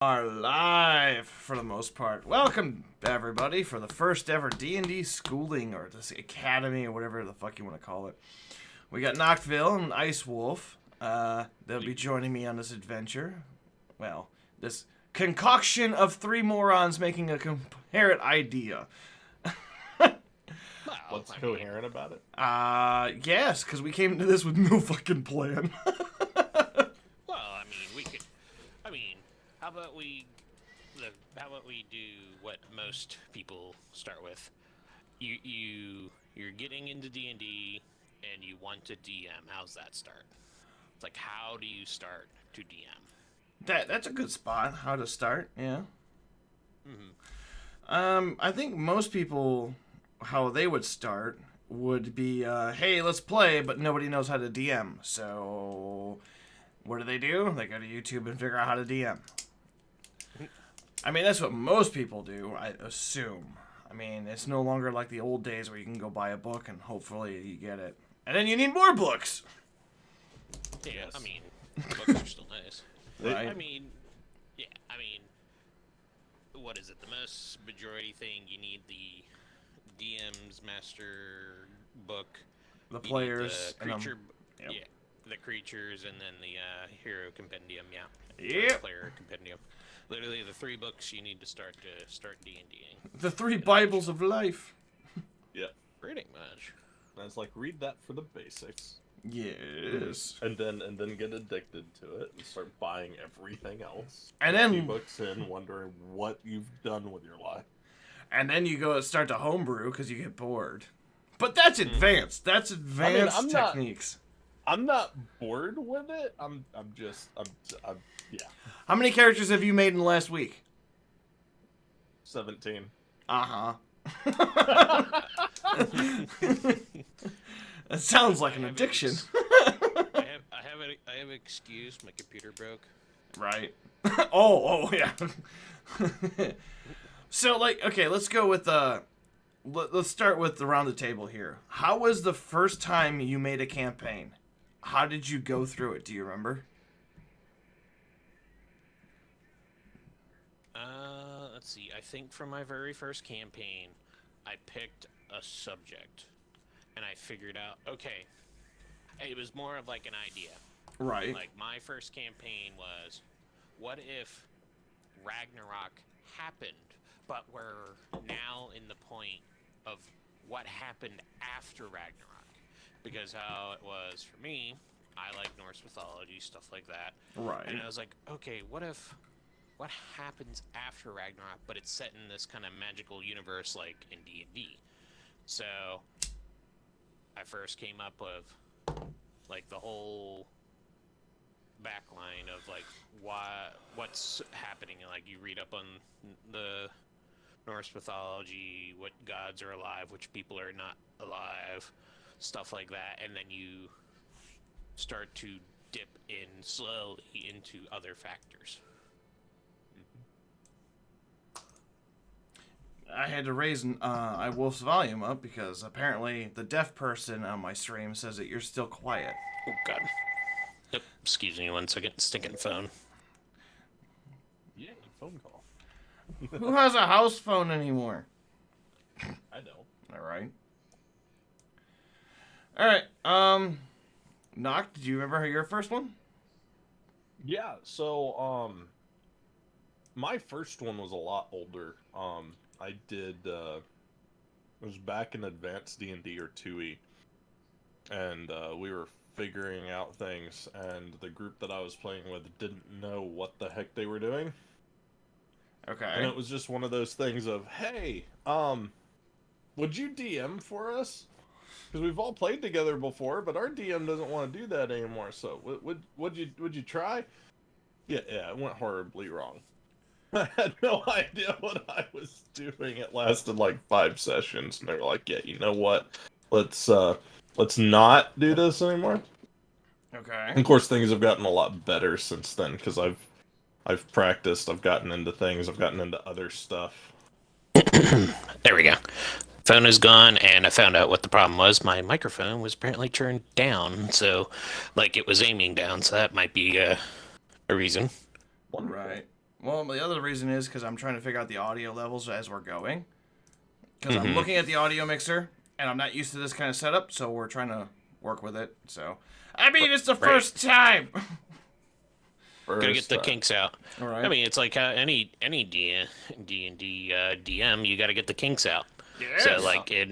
Are live for the most part. Welcome everybody for the first ever D&D schooling or this academy or whatever the fuck you want to call it. We got Nacthveil and Icewolf. They'll be joining me on this adventure. Well, this concoction of three morons making a coherent idea. What's coherent about it? Yes, because we came into this with no fucking plan. How about we do what most people start with? You're getting into D&D and you want to DM. How's that start? It's like, how do you start to DM? That's a good spot. How to start? Yeah. Mm-hmm. I think most people, how they would start would be, hey, let's play, but nobody knows how to DM. So, what do? They go to YouTube and figure out how to DM. I mean, that's what most people do, I assume. I mean, it's no longer like the old days where you can go buy a book and hopefully you get it. And then you need more books! Yeah, Yes. I mean, books are still nice. Right. What is it? The most majority thing, you need the DM's master book. The You need players. the creature, Yep. yeah, the creatures, and then the hero compendium, yeah. Yep. Player compendium. Literally the three books you need to start D&Ding. The three Bibles of life. Yeah. Pretty much. And it's like, read that for the basics. Yes. And then get addicted to it and start buying everything else. And A few then books in, wondering what you've done with your life. And then you go start to homebrew because you get bored. But that's advanced. That's advanced I'm techniques. I'm not bored with it. I'm yeah. How many characters have you made in the last week? 17. Uh-huh. That sounds like an addiction. I have an excuse. My computer broke. Right. Oh, yeah. So, okay, let's go with let's start with around the table here. How was the first time you made a campaign? How did you go through it? Do you remember? Let's see. I think for my very first campaign, I picked a subject, and I figured out, okay, it was more of like an idea. Right. Like, my first campaign was, what if Ragnarok happened, but we're now in the point of what happened after Ragnarok? Because how it was for me, I like Norse mythology, stuff like that. Right. And I was like, okay, what happens after Ragnarok, but it's set in this kind of magical universe like in D&D? So I first came up with like the whole backline of like what's happening. Like, you read up on the Norse mythology, what gods are alive, which people are not alive, stuff like that, and then you start to dip in slowly into other factors. I had to raise Wolf's volume up because apparently the deaf person on my stream says that you're still quiet. Oh, God. Yep. Excuse me 1 second. Stinking phone. Yeah, phone call. Who has a house phone anymore? I know. Alright. Noct, did you remember your first one? Yeah, so my first one was a lot older. I did it was back in advanced D&D or 2e, and we were figuring out things, and the group that I was playing with didn't know what the heck they were doing. Okay. And it was just one of those things of, hey, would you DM for us? Because we've all played together before, but our DM doesn't want to do that anymore. So would you try? Yeah, it went horribly wrong. I had no idea what I was doing. It lasted like 5 sessions, and they were like, "Yeah, you know what? Let's not do this anymore." Okay. And of course, things have gotten a lot better since then because I've practiced. I've gotten into things. I've gotten into other stuff. There we go. Phone is gone, and I found out what the problem was. My microphone was apparently turned down, so like it was aiming down. So that might be a reason. Right. Well, the other reason is because I'm trying to figure out the audio levels as we're going. Because I'm Mhm. looking at the audio mixer, and I'm not used to this kind of setup, so we're trying to work with it. So, I mean, it's the Right. first time. Gotta get First the time. kinks out. All I right. mean, it's like any D&D DM, you got to get the kinks out. Yes. So like in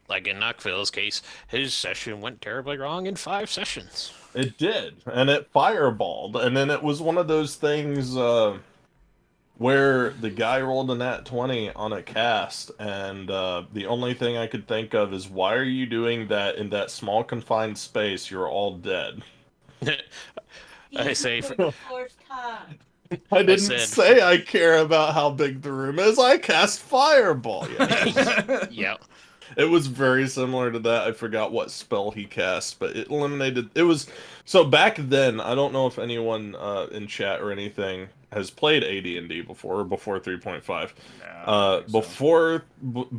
Nactveil's case, his session went terribly wrong in 5 sessions. It did, and it fireballed, and then it was one of those things where the guy rolled a nat 20 on a cast, and the only thing I could think of is, why are you doing that in that small confined space? You're all dead. I say, For the first time. I didn't said- say I care about how big the room is. I cast fireball. Yeah. yeah. It was very similar to that. I forgot what spell he cast, but it eliminated. It was so back then. I don't know if anyone in chat or anything has played AD&D before or before 3.5.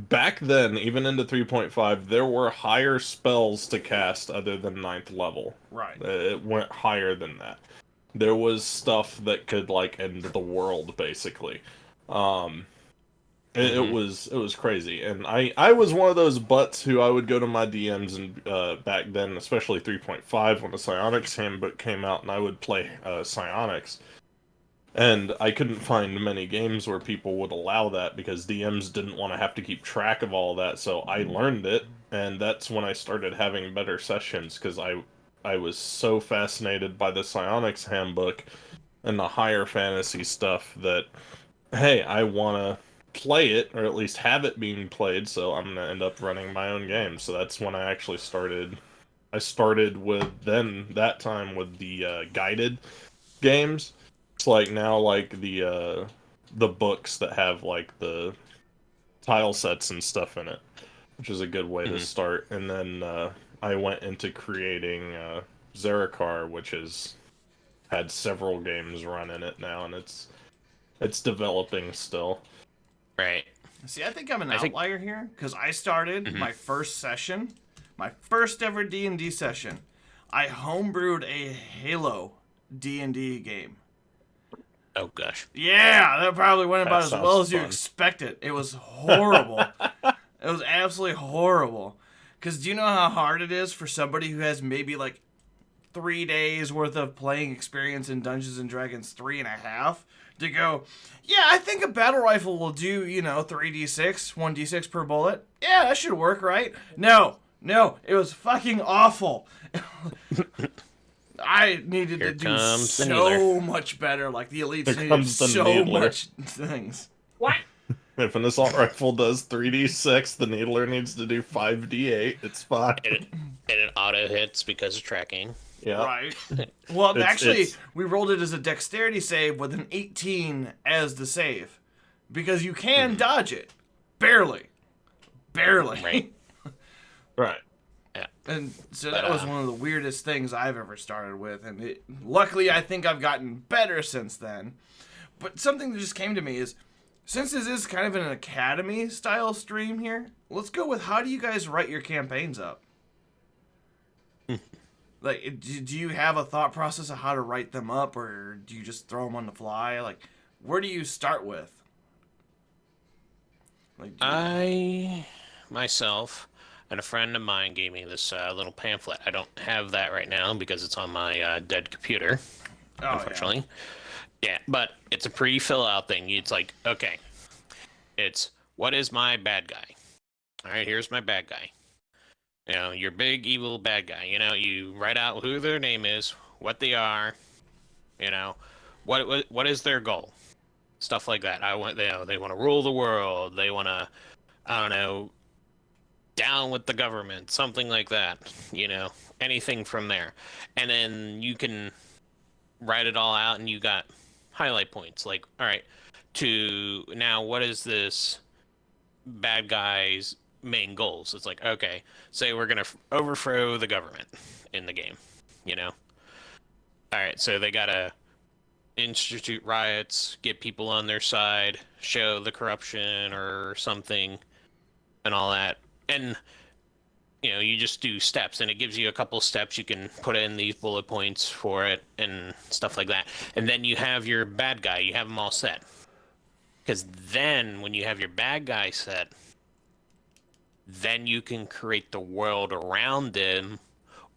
Back then, even into 3.5, there were higher spells to cast other than 9th level. Right. It went higher than that. There was stuff that could like end the world, basically. It was crazy, and I was one of those butts who I would go to my DMs and back then, especially 3.5 when the Psionics handbook came out, and I would play Psionics, and I couldn't find many games where people would allow that because DMs didn't want to have to keep track of all that. So I learned it, and that's when I started having better sessions because I was so fascinated by the Psionics handbook and the higher fantasy stuff that, hey, I want to play it, or at least have it being played, so I'm gonna end up running my own game. So that's when I actually started. I started with that time with the guided games. It's like now like the books that have like the tile sets and stuff in it, which is a good way to start. And then I went into creating Zerikar, which has had several games run in it now, and it's developing still. Right. See, I think I'm an outlier here because I started my first session, my first ever D&D session. I homebrewed a Halo D&D game. Oh gosh. Yeah, that probably went about as sounds well as you fun. expected. It was horrible. It was absolutely horrible. Because do you know how hard it is for somebody who has maybe like 3 days worth of playing experience in Dungeons and Dragons, 3.5, to go, yeah, I think a battle rifle will do, 3d6, 1d6 per bullet. Yeah, that should work, right? No, it was fucking awful. I needed Here to do comes the so needler. much better. Like, the elites Here needed comes the so needler. much things. What? If an assault rifle does 3d6, the needler needs to do 5d8. It's fine. And it auto hits because of tracking. Yeah. Right. Well, It's- actually, it's- we rolled it as a dexterity save with an 18 as the save. Because you can dodge it. Barely. Right. Right. Yeah. And so But, that was uh, one of the weirdest things I've ever started with. And luckily, I think I've gotten better since then. But something that just came to me is, since this is kind of an academy-style stream here, let's go with, how do you guys write your campaigns up? Like, do you have a thought process of how to write them up, or do you just throw them on the fly? Like, where do you start with? Like, I myself and a friend of mine gave me this little pamphlet. I don't have that right now because it's on my dead computer, unfortunately. Yeah, but it's a pre-fill out thing. It's like, okay, it's what is my bad guy? All right, here's my bad guy. Your big evil bad guy. You write out who their name is, what they are. What is their goal? Stuff like that. They want to rule the world. They want to, I don't know, down with the government, something like that. Anything from there, and then you can write it all out, and you got highlight points. Like, all right, to now, what is this bad guy's main goals? It's like, okay, say we're gonna overthrow the government in the game. All right, so they gotta institute riots, get people on their side, show the corruption or something, and all that. And you just do steps, and it gives you a couple steps. You can put in these bullet points for it and stuff like that. And then you have your bad guy. You have them all set. Because then, when you have your bad guy set, then you can create the world around them,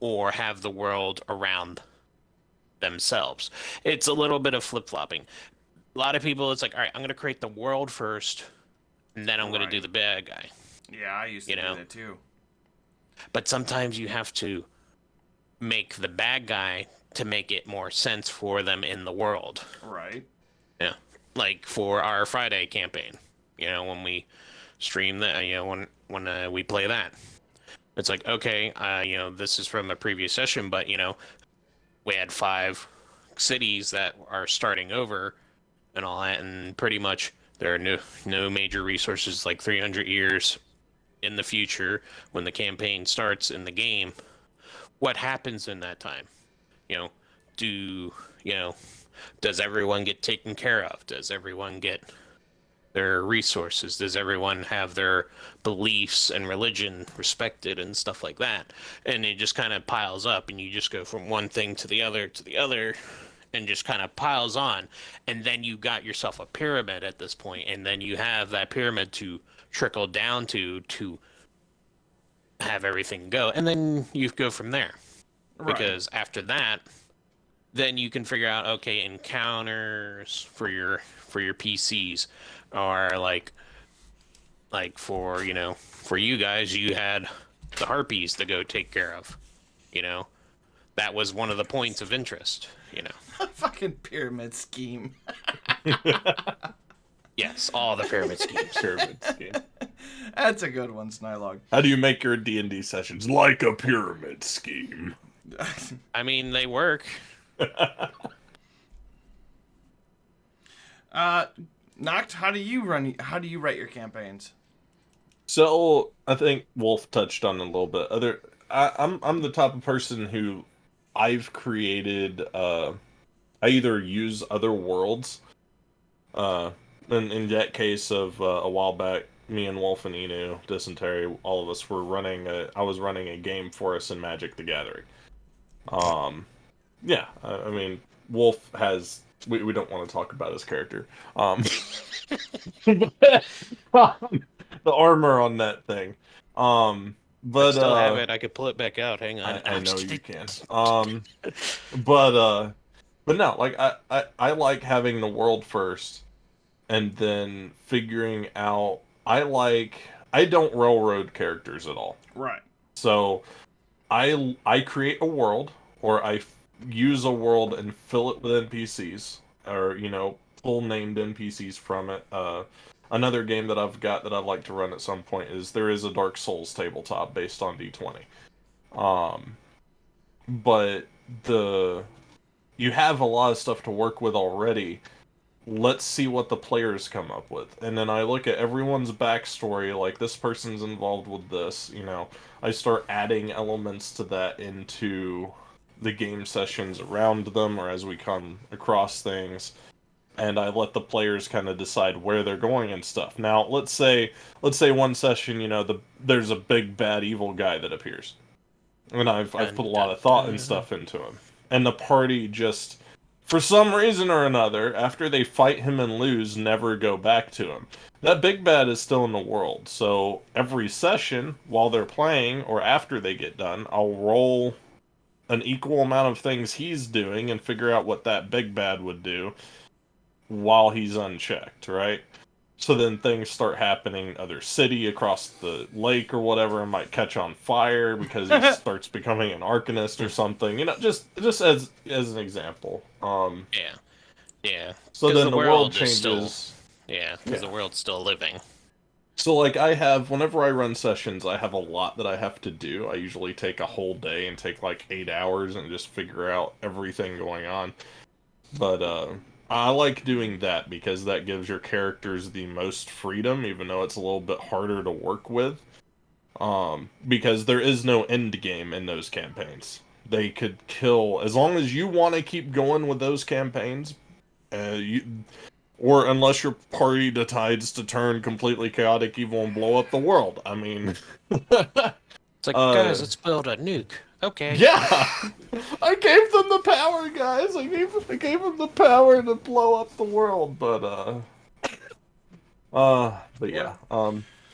or have the world around themselves. It's a little bit of flip-flopping. A lot of people, it's like, all right, I'm going to create the world first, and then I'm going to do Right. the bad guy. Yeah, I used to do that too. But sometimes you have to make the bad guy to make it more sense for them in the world. Right. Yeah. Like for our Friday campaign, when we stream that, when we play that, it's like, okay, this is from a previous session, but, we had 5 cities that are starting over and all that, and pretty much there are no major resources, like 300 years in the future when the campaign starts in the game. What happens in that time? Do does everyone get taken care of? Does everyone get their resources? Does everyone have their beliefs and religion respected and stuff like that? And it just kind of piles up, and you just go from one thing to the other, and just kind of piles on. And then you got yourself a pyramid at this point, and then you have that pyramid to trickle down to have everything go, and then you go from there. Right. Because after that, then you can figure out, okay, encounters for your PCs are like for for you guys, you had the harpies to go take care of. That was one of the points of interest. Fucking pyramid scheme. Yes, all the pyramid schemes. Pyramid scheme. That's a good one, Snylog. How do you make your D&D sessions like a pyramid scheme? I mean, they work. Nacht, how do you write your campaigns? So I think Wolf touched on it a little bit. I'm the type of person who I've created. I either use other worlds. In that case of a while back, me and Wolf and Inu, Dysentery, all of us were running. I was running a game for us in Magic the Gathering. Yeah, I mean, Wolf has. We don't want to talk about his character. The armor on that thing. But I still have it. I could pull it back out. Hang on. I know you can. But no, like I like having the world first, and then figuring out. I don't railroad characters at all. Right. So I create a world, or I use a world and fill it with NPCs, or pull named NPCs from it. Another game that I've got that I'd like to run at some point is there is a Dark Souls tabletop based on D20. But you have a lot of stuff to work with already. Let's see what the players come up with. And then I look at everyone's backstory, like this person's involved with this, I start adding elements to that into the game sessions around them, or as we come across things, and I let the players kind of decide where they're going and stuff. Now, let's say one session, there's a big bad evil guy that appears, and I've put a lot of thought and stuff into him, and the party just, for some reason or another, after they fight him and lose, never go back to him. That big bad is still in the world, so every session, while they're playing or after they get done, I'll roll an equal amount of things he's doing and figure out what that big bad would do while he's unchecked, right? So then things start happening, other city across the lake or whatever, and might catch on fire because he starts becoming an arcanist or something. Just as an example. Yeah. So then the world changes. changes. Because the world's still living. So, whenever I run sessions, I have a lot that I have to do. I usually take a whole day and take 8 hours and just figure out everything going on. But, I like doing that because that gives your characters the most freedom, even though it's a little bit harder to work with. Because there is no end game in those campaigns. They could kill, as long as you want to keep going with those campaigns, or unless your party decides to turn completely chaotic evil and blow up the world. I mean, It's like, guys, let's build a nuke. Okay. Yeah, I gave them the power, guys. I gave them the power to blow up the world, but yeah,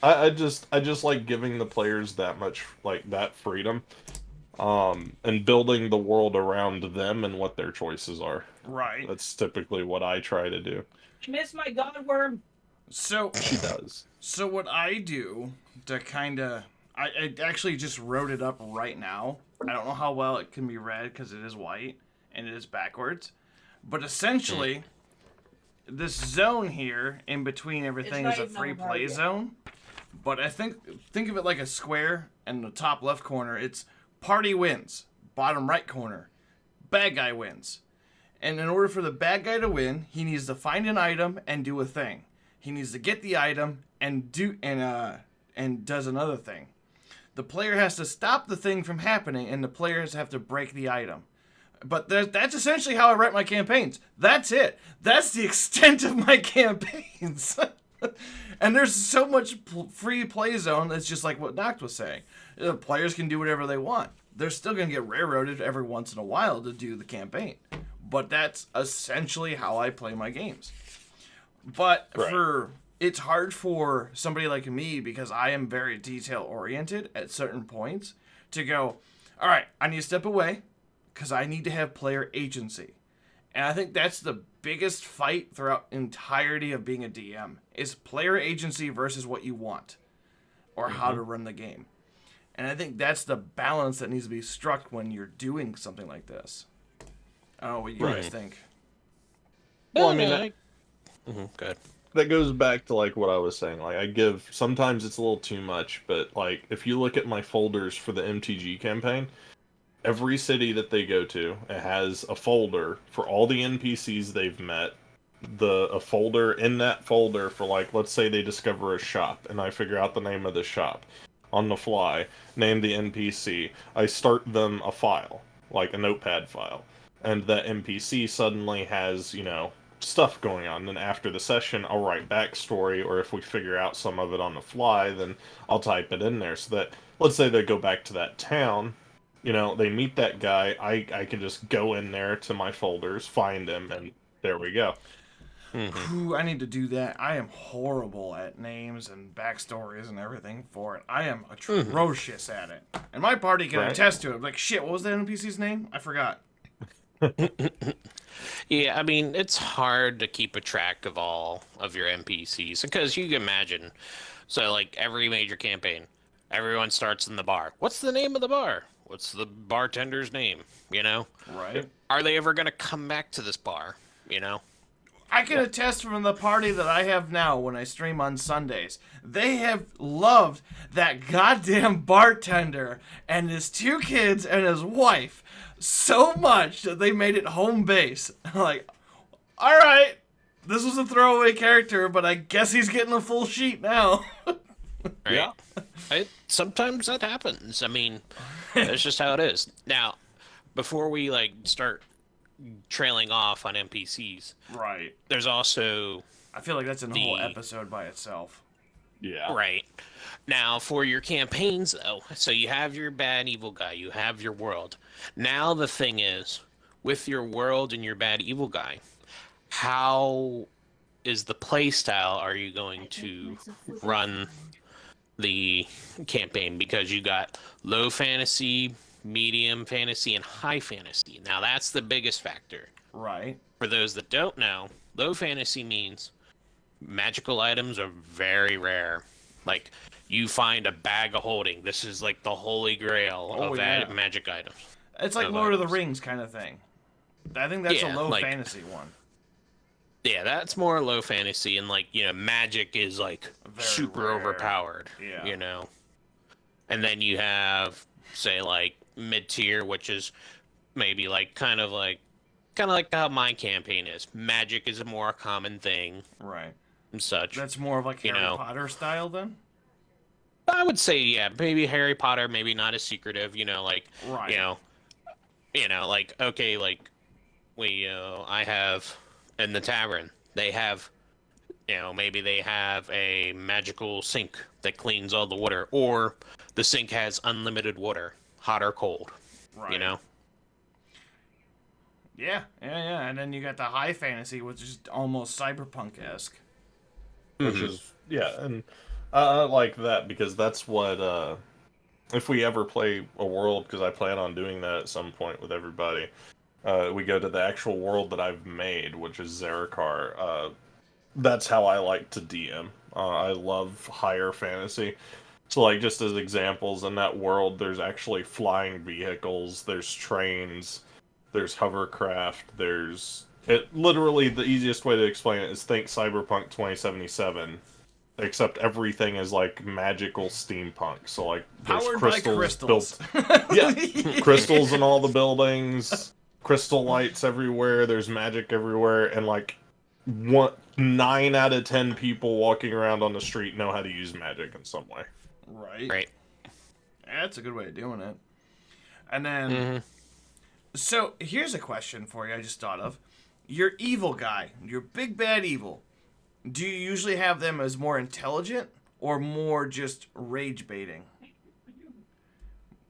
I just like giving the players that much, like, that freedom, and building the world around them and what their choices are. Right. That's typically what I try to do. You missed my godworm. So She does. So what I do to kind of, I actually just wrote it up right now. I don't know how well it can be read because it is white and it is backwards. But essentially, this zone here in between everything is a free play zone. But I think of it like a square, and the top left corner, it's party wins. Bottom right corner, bad guy wins. And in order for the bad guy to win, he needs to find an item and do a thing. He needs to get the item and does another thing. The player has to stop the thing from happening, and the players have to break the item. But that's essentially how I write my campaigns. That's it. That's the extent of my campaigns. And there's so much free play zone that's just like what Noct was saying. The players can do whatever they want. They're still going to get railroaded every once in a while to do the campaign. But that's essentially how I play my games. But it's hard for somebody like me, because I am very detail oriented at certain points, to go, all right, I need to step away because I need to have player agency. And I think that's the biggest fight throughout entirety of being a DM, is player agency versus what you want or how to run the game. And I think that's the balance that needs to be struck when you're doing something like this. I don't know what you guys think. Well, I mean, Good. that goes back to, like, what I was saying. Like, sometimes it's a little too much, but, like, if you look at my folders for the MTG campaign, every city that they go to, it has a folder for all the NPCs they've met, a folder in that folder for, like, let's say they discover a shop, and I figure out the name of the shop on the fly, name the NPC, I start them a file, like a notepad file, and that NPC suddenly has, stuff going on. Then after the session, I'll write backstory, or if we figure out some of it on the fly, then I'll type it in there, so that, let's say they go back to that town, they meet that guy, I can just go in there to my folders, find him, and there we go. Ooh, I need to do that. I am horrible at names and backstories and everything for it. I am atrocious at it. And my party can attest to it. Like, shit, what was that NPC's name? I forgot. Yeah, I mean, it's hard to keep a track of all of your NPCs, because you can imagine. So, like, every major campaign, everyone starts in the bar. What's the name of the bar? What's the bartender's name? Right. Are they ever going to come back to this bar? I can attest from the party that I have now when I stream on Sundays. They have loved that goddamn bartender and his 2 kids and his wife so much that they made it home base. Like, all right, this was a throwaway character, but I guess he's getting a full sheet now. Right? Yeah. Sometimes that happens. I mean, that's just how it is. Now, before we start trailing off on NPCs, right? There's also, I feel like that's a whole episode by itself. Yeah. Right. Now, for your campaigns, though, so you have your bad evil guy, you have your world. Now the thing is, with your world and your bad evil guy, how is the play style are you going to run the campaign? Because you got low fantasy, medium fantasy, and high fantasy. Now that's the biggest factor. Right. For those that don't know, low fantasy means magical items are very rare. Like, you find a bag of holding. This is like the holy grail of magic items. It's like Lord of the Rings kind of thing. I think that's a low fantasy one. Yeah, that's more low fantasy, and magic is very super rare. Overpowered. Yeah. And then you have, say, mid-tier, which is maybe kind of like how my campaign is. Magic is a more common thing. Right. And such. That's more of Harry Potter style then? I would say, yeah, maybe Harry Potter, maybe not as secretive, right. Okay, I have in the tavern, they have, maybe they have a magical sink that cleans all the water, or the sink has unlimited water, hot or cold. Right. You know. Yeah, and then you got the high fantasy, which is almost cyberpunk-esque. Which is and I like that because that's what if we ever play a world, because I plan on doing that at some point with everybody. We go to the actual world that I've made, which is Zerikar. That's how I like to DM. I love higher fantasy. So, like, just as examples, in that world, there's actually flying vehicles, there's trains, there's hovercraft, there's... It literally, the easiest way to explain it is think Cyberpunk 2077, except everything is, like, magical steampunk. So, like, there's Powered crystals, by crystals. Yeah, crystals in all the buildings, crystal lights everywhere, there's magic everywhere, and, like, 9 out of 10 people walking around on the street know how to use magic in some way. Right. Right. That's a good way of doing it. And then, so here's a question for you I just thought of. Your evil guy, your big bad evil, do you usually have them as more intelligent or more just rage baiting?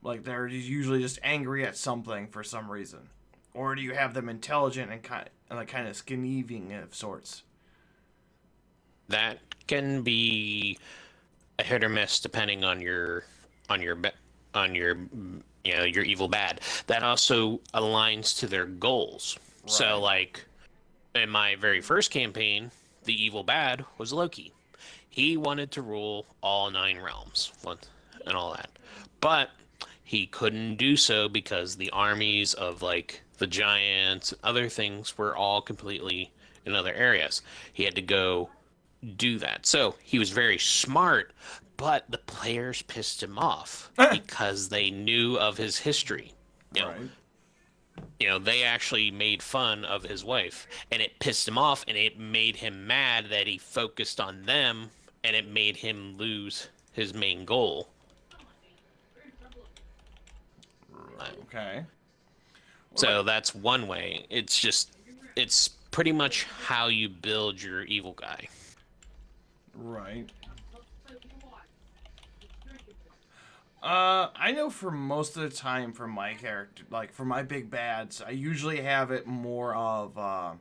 Like they're usually just angry at something for some reason. Or do you have them intelligent and kind of scheming of sorts? That can be a hit or miss depending on your your evil bad. That also aligns to their goals. Right. So like in my very first campaign, the evil bad was Loki. He wanted to rule all 9 realms and all that. But he couldn't do so because the armies of like the giants and other things were all completely in other areas. He had to go do that. So he was very smart, but the players pissed him off because they knew of his history. Right. They actually made fun of his wife, and it pissed him off, and it made him mad that he focused on them, and it made him lose his main goal. Okay. So that's one way. It's pretty much how you build your evil guy. Right. I know for most of the time for my character, like for my big bads, I usually have it more of I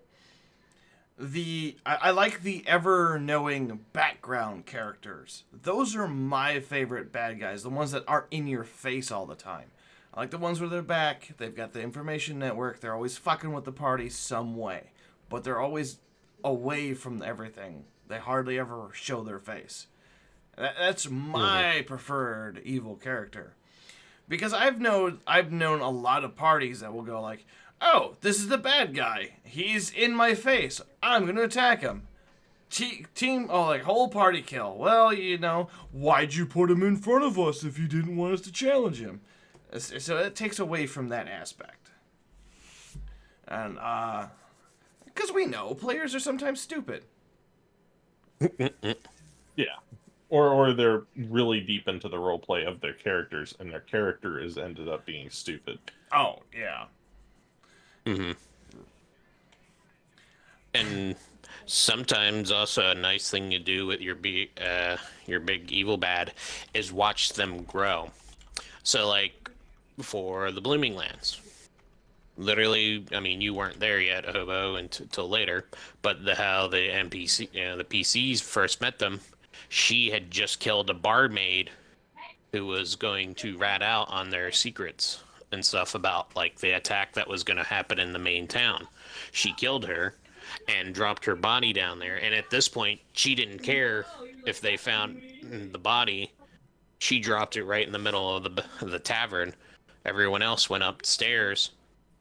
like the ever-knowing background characters. Those are my favorite bad guys, the ones that aren't in your face all the time. I like the ones where they're back, they've got the information network, they're always fucking with the party some way. But they're always away from everything. They hardly ever show their face. That's my preferred evil character. Because I've known a lot of parties that will go like, oh, this is the bad guy. He's in my face. I'm going to attack him. Whole party kill. Well, why'd you put him in front of us if you didn't want us to challenge him? So it takes away from that aspect. And, because we know players are sometimes stupid. Yeah. Or they're really deep into the roleplay of their characters, and their character has ended up being stupid. Oh, yeah. And sometimes also a nice thing you do with your big evil bad is watch them grow. So like for the Blooming Lands, literally, I mean, you weren't there yet, Hobo, until later, but how the NPC, the PCs first met them, she had just killed a barmaid who was going to rat out on their secrets and stuff about like the attack that was going to happen in the main town. She killed her and dropped her body down there. And at this point, she didn't care if they found the body. She dropped it right in the middle of the tavern. Everyone else went upstairs,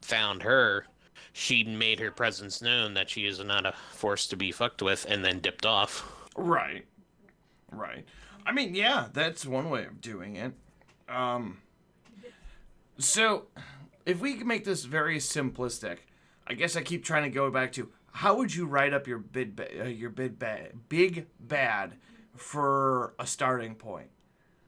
found her. She made her presence known that she is not a force to be fucked with, and then dipped off. Right. I mean, yeah, that's one way of doing it. So, if we can make this very simplistic, I guess I keep trying to go back to how would you write up your big bad for a starting point?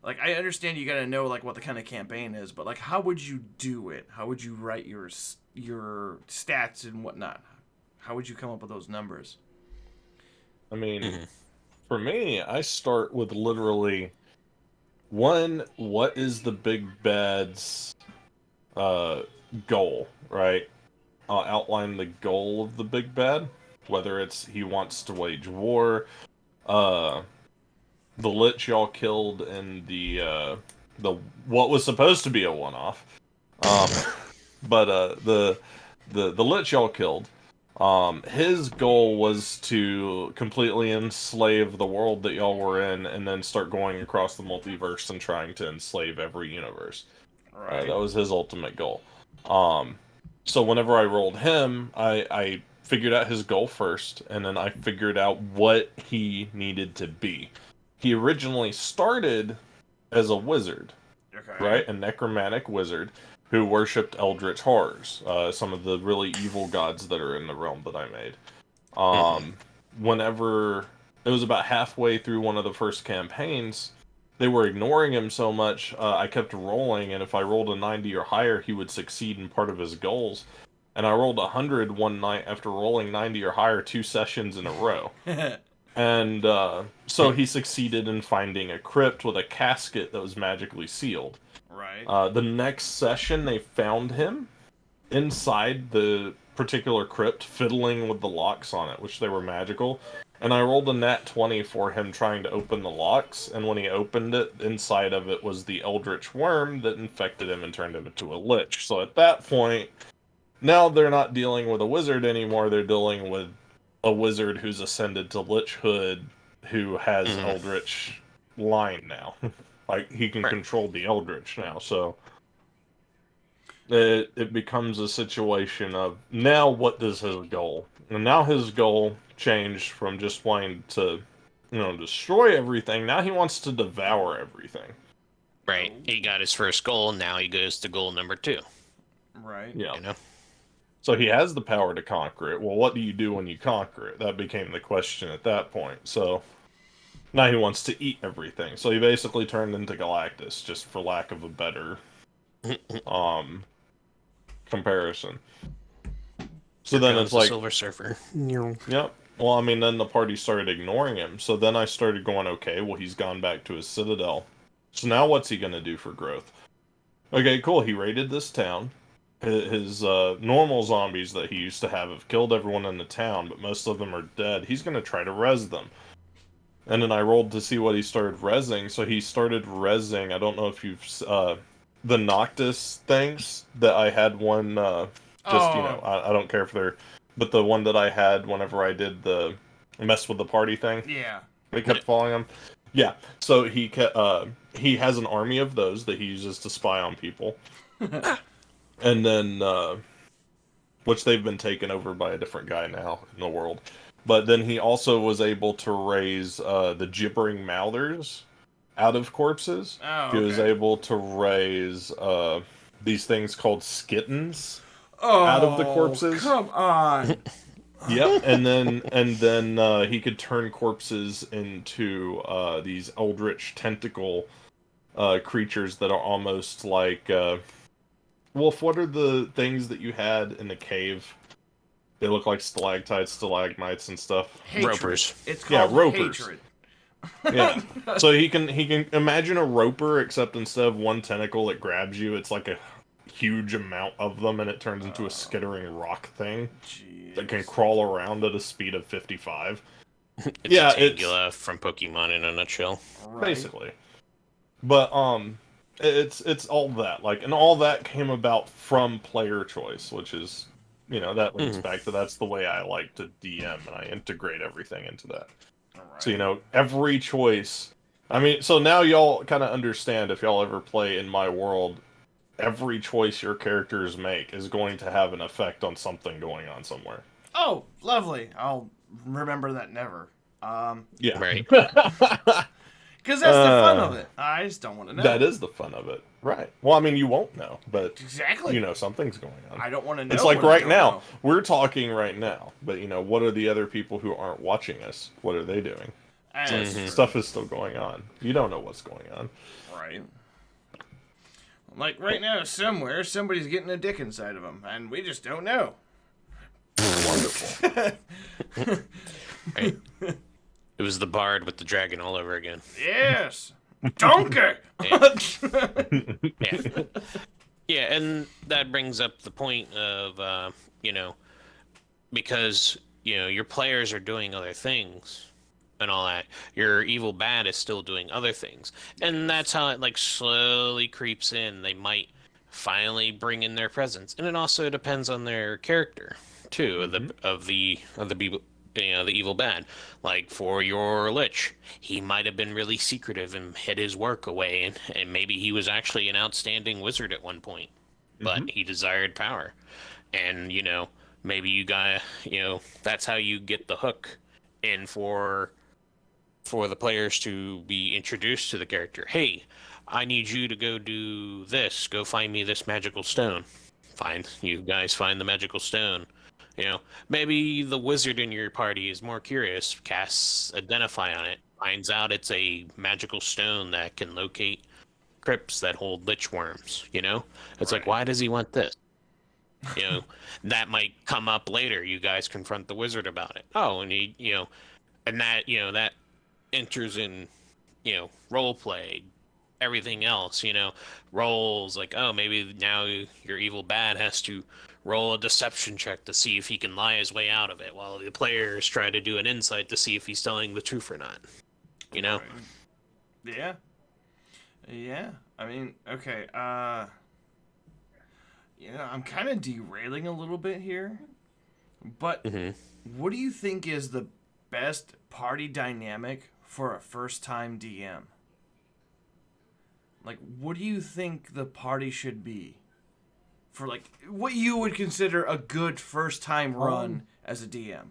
Like, I understand you gotta know like what the kind of campaign is, but like, how would you do it? How would you write your stats and whatnot? How would you come up with those numbers? I mean, for me, I start with literally One, what is the big bad's goal, right? I'll outline the goal of the big bad, whether it's he wants to wage war, the lich y'all killed in the what was supposed to be a one-off, but the lich y'all killed. His goal was to completely enslave the world that y'all were in, and then start going across the multiverse and trying to enslave every universe. Right. That was his ultimate goal. So whenever I rolled him, I figured out his goal first, and then I figured out what he needed to be. He originally started as a wizard, Okay. right? A necromantic wizard who worshipped eldritch horrors, some of the really evil gods that are in the realm that I made. Whenever it was about halfway through one of the first campaigns, they were ignoring him so much, I kept rolling, and if I rolled a 90 or higher, he would succeed in part of his goals. And I rolled 100 one night after rolling 90 or higher 2 sessions in a row. And so he succeeded in finding a crypt with a casket that was magically sealed. Right. The next session, they found him inside the particular crypt, fiddling with the locks on it, which they were magical. And I rolled a nat 20 for him trying to open the locks, and when he opened it, inside of it was the eldritch worm that infected him and turned him into a lich. So at that point, now they're not dealing with a wizard anymore, they're dealing with a wizard who's ascended to lichhood, who has eldritch line now. Like, he can control the eldritch now, so it becomes a situation of, now what is his goal? And now his goal changed from just wanting to, destroy everything. Now he wants to devour everything. Right. He got his first goal. Now he goes to goal number 2. Right. Yeah. You know? So he has the power to conquer it. Well, what do you do when you conquer it? That became the question at that point. So now he wants to eat everything. So he basically turned into Galactus, just for lack of a better comparison. So then it's the like, Silver Surfer. yep. Well, I mean, then the party started ignoring him. So then I started going, okay, well, he's gone back to his citadel. So now what's he going to do for growth? Okay, cool. He raided this town. His normal zombies that he used to have killed everyone in the town, but most of them are dead. He's going to try to res them. And then I rolled to see what he started rezzing. So he started rezzing, I don't know if you've... the Noctis things that I had one... I don't care if they're... But the one that I had whenever I did the mess with the party thing. Yeah. They kept following him. Yeah. So he has an army of those that he uses to spy on people. And then, which they've been taken over by a different guy now in the world. But then he also was able to raise the gibbering mouthers out of corpses. Oh, He was okay. able to raise these things called skittins Oh, out of the corpses. Come on. Yep, and then he could turn corpses into these eldritch tentacle creatures that are almost like... Wolf, what are the things that you had in the cave? They look like stalactites, stalagmites, and stuff. Hatred. Ropers. It's called ropers. hatred. Yeah. So he can imagine a roper, except instead of one tentacle that grabs you, it's like a huge amount of them, and it turns into a skittering rock thing that can crawl around at a speed of 55. It's Yeah, a Tangela from Pokemon in a nutshell. Right. Basically. But it's all that, like, and all that came about from player choice, which is, that links back to that's the way I like to DM, and I integrate everything into that. Right. So, every choice, I mean, so now y'all kind of understand, if y'all ever play in my world, every choice your characters make is going to have an effect on something going on somewhere. Oh, lovely. I'll remember that never. Yeah. Right. Because that's the fun of it. I just don't want to know. That is the fun of it. Right. Well, I mean, you won't know, but Exactly. something's going on. I don't want to know. It's like what I right don't now, know. we're talking right now, but what are the other people who aren't watching us? What are they doing? Stuff is still going on. You don't know what's going on. Right. Like right now, somewhere, somebody's getting a dick inside of them, and we just don't know. Wonderful. Right. It was the bard with the dragon all over again. Yes. Donkey. Yeah. Yeah, and that brings up the point of, because, your players are doing other things and all that, your evil bad is still doing other things. And that's how it, like, slowly creeps in. They might finally bring in their presence. And it also depends on their character, too, the evil bad. Like, for your Lich, he might have been really secretive and hid his work away, and maybe he was actually an outstanding wizard at one point, but he desired power. And, maybe that's how you get the hook in for the players to be introduced to the character. Hey, I need you to go do this. Go find me this magical stone. Fine, you guys find the magical stone. Maybe the wizard in your party is more curious, casts Identify on it, finds out it's a magical stone that can locate crypts that hold lich worms. It's like, why does he want this? That might come up later. You guys confront the wizard about it. Oh, and and that enters in, role play, everything else, roles like, oh, maybe now your evil bad has to roll a deception check to see if he can lie his way out of it, while the players try to do an insight to see if he's telling the truth or not. Right. Yeah. I mean, okay. I'm kind of derailing a little bit here, but what do you think is the best party dynamic for a first-time DM? Like, what do you think the party should be for, like, what you would consider a good first-time run as a DM?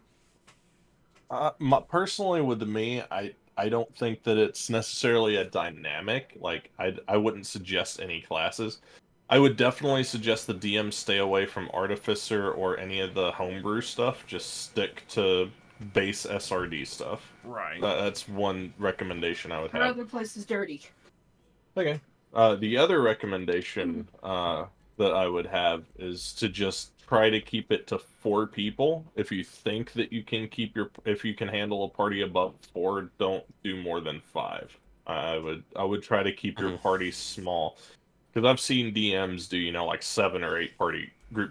Personally, with me, I don't think that it's necessarily a dynamic. Like, I wouldn't suggest any classes. I would definitely suggest the DM stay away from Artificer or any of the homebrew stuff. Just stick to base SRD stuff. Right. That's one recommendation I would have. Our other place is dirty. Okay. The other recommendation that I would have is to just try to keep it to 4 people. If you think that you can if you can handle a party above 4, don't do more than 5. I would try to keep your party small. Because I've seen DMs do, like 7 or 8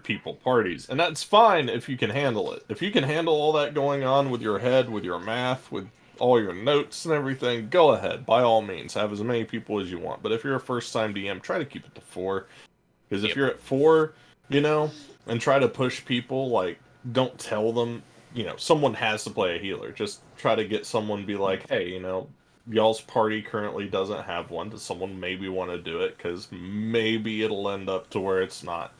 people parties, and that's fine if you can handle it. If you can handle all that going on with your head, with your math, with all your notes and everything, go ahead. By all means, have as many people as you want. But if you're a first-time DM, try to keep it to 4. Because if you're at 4, and try to push people, like, don't tell them, someone has to play a healer. Just try to get someone to be like, hey, y'all's party currently doesn't have one. Does someone maybe want to do it? Because maybe it'll end up to where it's not,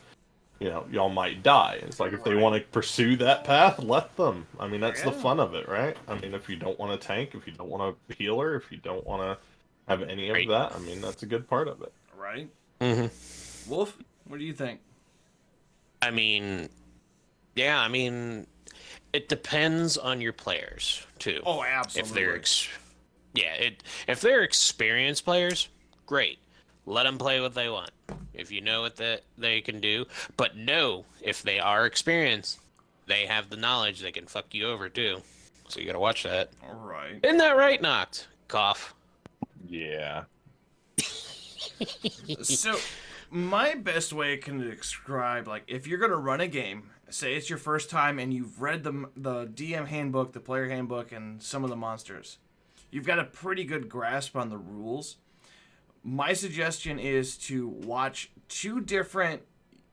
y'all might die. It's like, if they want to pursue that path, let them. I mean, that's the fun of it, right? I mean, if you don't want to tank, if you don't want to healer, if you don't want to have any of that, I mean, that's a good part of it. Right? Wolf, what do you think? I mean, it depends on your players, too. Oh, absolutely. If they're experienced players, great. Let them play what they want. If you know what they can do. But no, if they are experienced, they have the knowledge, they can fuck you over, too. So you gotta watch that. All right. Isn't that right, Noct? Cough. Yeah. So, my best way can describe, like, if you're gonna run a game, say it's your first time and you've read the DM handbook, the player handbook, and some of the monsters, you've got a pretty good grasp on the rules. My suggestion is to watch two different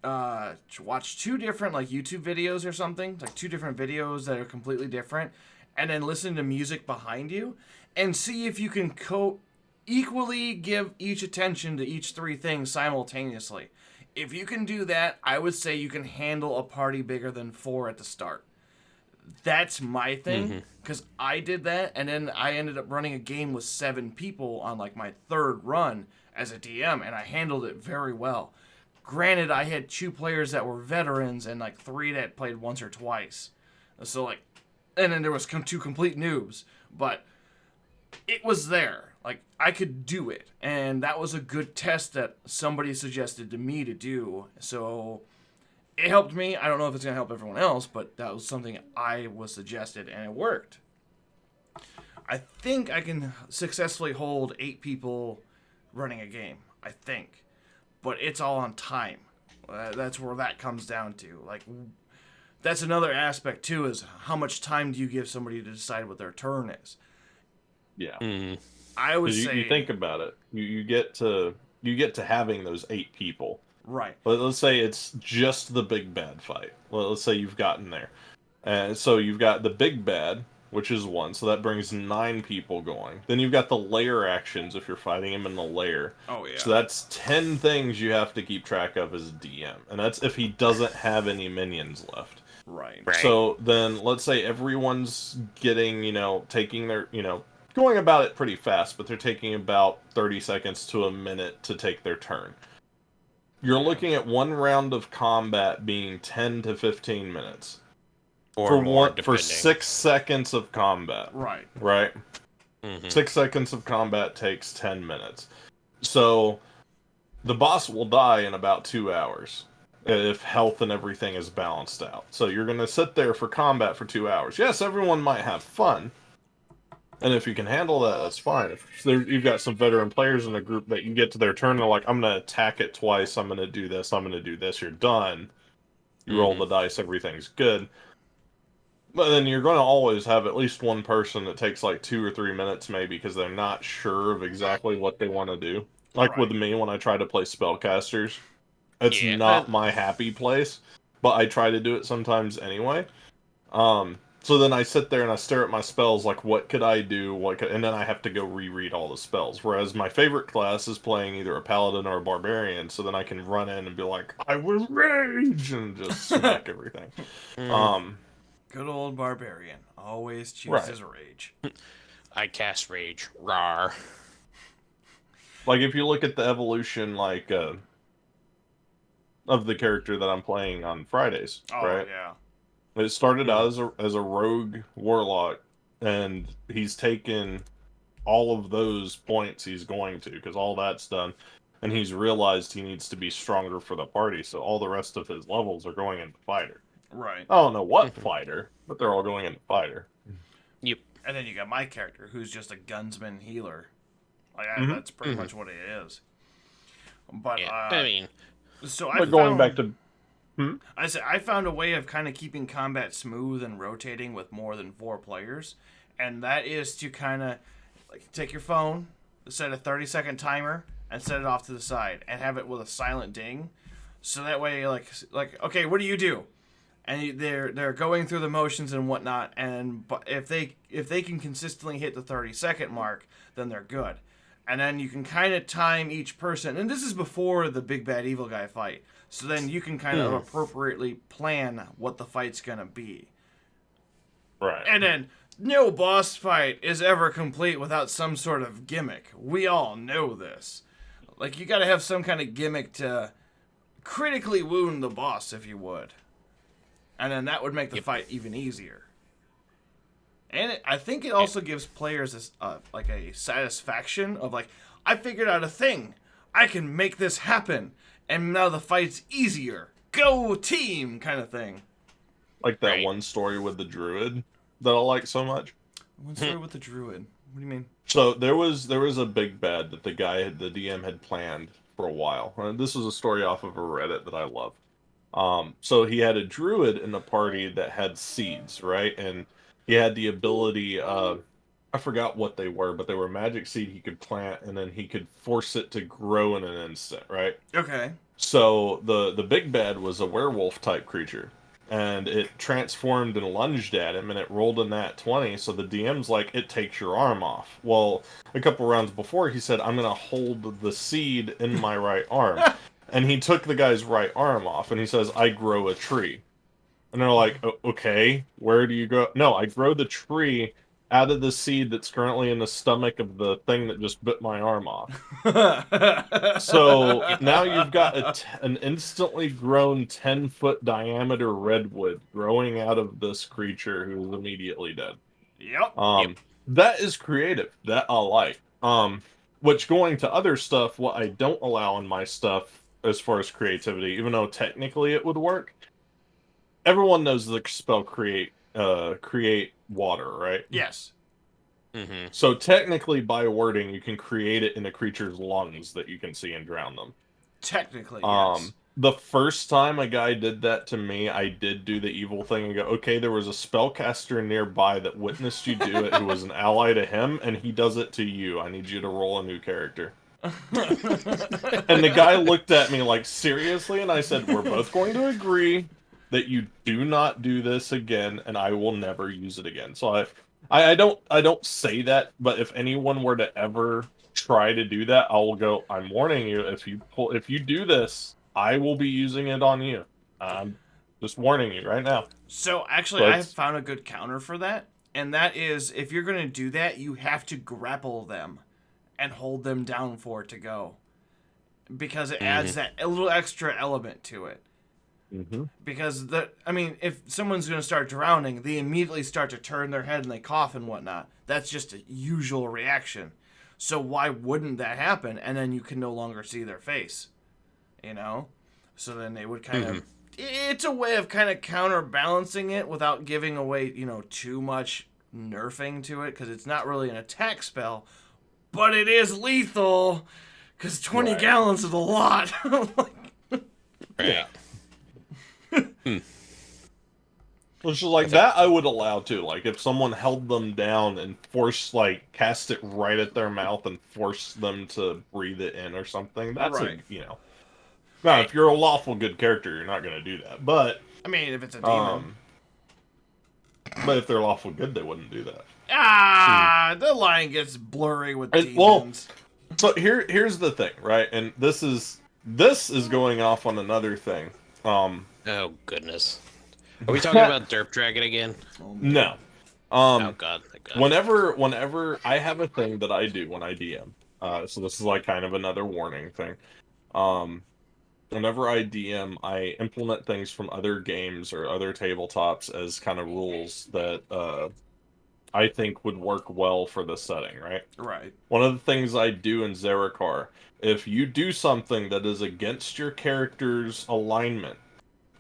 like YouTube videos or something, like 2 different videos that are completely different, and then listen to music behind you and see if you can equally give each attention to each 3 things simultaneously. If you can do that, I would say you can handle a party bigger than 4 at the start. That's my thing, because I did that, and then I ended up running a game with 7 people on, like, my 3rd run as a DM, and I handled it very well. Granted, I had 2 players that were veterans and, like, 3 that played once or twice. So, like, and then there was 2 complete noobs, but it was there. Like, I could do it, and that was a good test that somebody suggested to me to do, so it helped me. I don't know if it's going to help everyone else, but that was something I was suggested, and it worked. I think I can successfully hold 8 people running a game. I think. But it's all on time. That's where that comes down to. Like, that's another aspect, too, is how much time do you give somebody to decide what their turn is? Yeah. I would say... You think about it. You get to having those 8 people. Right. But let's say it's just the big bad fight. Well, let's say you've gotten there. And so you've got the big bad, which is 1, so that brings 9 people going. Then you've got the lair actions if you're fighting him in the lair. Oh, yeah. So that's 10 things you have to keep track of as a DM. And that's if he doesn't have any minions left. Right. So then let's say everyone's getting, taking their, going about it pretty fast, but they're taking about 30 seconds to a minute to take their turn. You're looking at one round of combat being 10 to 15 minutes. For 6 seconds of combat. Right. Right? 6 seconds of combat takes 10 minutes. So the boss will die in about 2 hours if health and everything is balanced out. So you're going to sit there for combat for 2 hours. Yes, everyone might have fun. And if you can handle that, that's fine. If you've got some veteran players in a group that you get to their turn, they're like, I'm going to attack it twice, I'm going to do this, I'm going to do this, you're done. You roll the dice, everything's good. But then you're going to always have at least one person that takes like 2 or 3 minutes maybe because they're not sure of exactly what they want to do. Like with me when I try to play spellcasters. It's not my happy place, but I try to do it sometimes anyway. So then I sit there and I stare at my spells like, what could I do? And then I have to go reread all the spells. Whereas my favorite class is playing either a paladin or a barbarian, so then I can run in and be like, I will rage! And just smack everything. Good old barbarian. Always chooses rage. I cast rage. Rawr. Like, if you look at the evolution, of the character that I'm playing on Fridays, right? Yeah. It started out as a rogue warlock, and he's taken all of those points he's going to, because all that's done, and he's realized he needs to be stronger for the party, so all the rest of his levels are going into fighter. Right. I don't know what fighter, but they're all going into fighter. Yep. And then you got my character, who's just a gunsman healer. Like, that's pretty much what it is. But, I mean... So I found a way of kind of keeping combat smooth and rotating with more than 4 players, and that is to kind of take your phone, set a 30-second timer, and set it off to the side, and have it with a silent ding, so that way like okay, what do you do? And they're going through the motions and whatnot, and if they can consistently hit the 30-second mark, then they're good. And then you can kind of time each person. And this is before the big bad evil guy fight. So then you can kind of appropriately plan what the fight's going to be. Right. And then no boss fight is ever complete without some sort of gimmick. We all know this. Like, you got to have some kind of gimmick to critically wound the boss, if you would. And then that would make the fight even easier. And I think it also gives players this, a satisfaction of I figured out a thing. I can make this happen. And now the fight's easier. Go team kind of thing. Like that one story with the druid that I like so much. One story with the druid. What do you mean? So there was a big bad that the DM had planned for a while. This was a story off of a Reddit that I love. So he had a druid in the party that had seeds, right? And he had the ability, I forgot what they were, but they were magic seed he could plant, and then he could force it to grow in an instant, right? Okay. So the big bad was a werewolf type creature, and it transformed and lunged at him, and it rolled a nat 20, so the DM's like, it takes your arm off. Well, a couple rounds before, he said, I'm going to hold the seed in my right arm. And he took the guy's right arm off, and he says, I grow a tree. And they're like, okay, where do you grow? No, I grow the tree out of the seed that's currently in the stomach of the thing that just bit my arm off. So now you've got an instantly grown 10-foot diameter redwood growing out of this creature who is immediately dead. Yep. That is creative. That I like. Which, going to other stuff, what I don't allow in my stuff as far as creativity, even though technically it would work, everyone knows the spell create water, right? Yes. Mm-hmm. So technically, by wording, you can create it in a creature's lungs that you can see and drown them. Technically, yes. The first time a guy did that to me, I did do the evil thing and go, okay, there was a spellcaster nearby that witnessed you do it who was an ally to him, and he does it to you. I need you to roll a new character. And the guy looked at me like, seriously? And I said, we're both going to agree that you do not do this again, and I will never use it again. So I don't say that, but if anyone were to ever try to do that, I will go, I'm warning you, if you do this, I will be using it on you. I'm just warning you right now. So actually, But I have found a good counter for that, and that is if you're going to do that, you have to grapple them and hold them down for it to go, because it adds that a little extra element to it. mm-hmm. Because if someone's going to start drowning, they immediately start to turn their head and they cough and whatnot. That's just a usual reaction. So why wouldn't that happen? And then you can no longer see their face, you know. So then they would kind of. It's a way of kind of counterbalancing it without giving away, too much nerfing to it, because it's not really an attack spell, but it is lethal. Because 20 gallons is a lot. Right. Which is like that I would allow too. Like if someone held them down and cast it right at their mouth and force them to breathe it in or something. That's Right. Now if you're a lawful good character, you're not going to do that. But if it's a demon. But if they're lawful good, they wouldn't do that. The line gets blurry with demons. Well, so here's the thing, right? And this is going off on another thing. Oh goodness. Are we talking about Derp Dragon again? No. Oh god, thank god. Whenever I have a thing that I do when I DM, so this is like kind of another warning thing. Whenever I DM, I implement things from other games or other tabletops as kind of rules that I think would work well for the setting, right? Right. One of the things I do in Zerikar, if you do something that is against your character's alignment,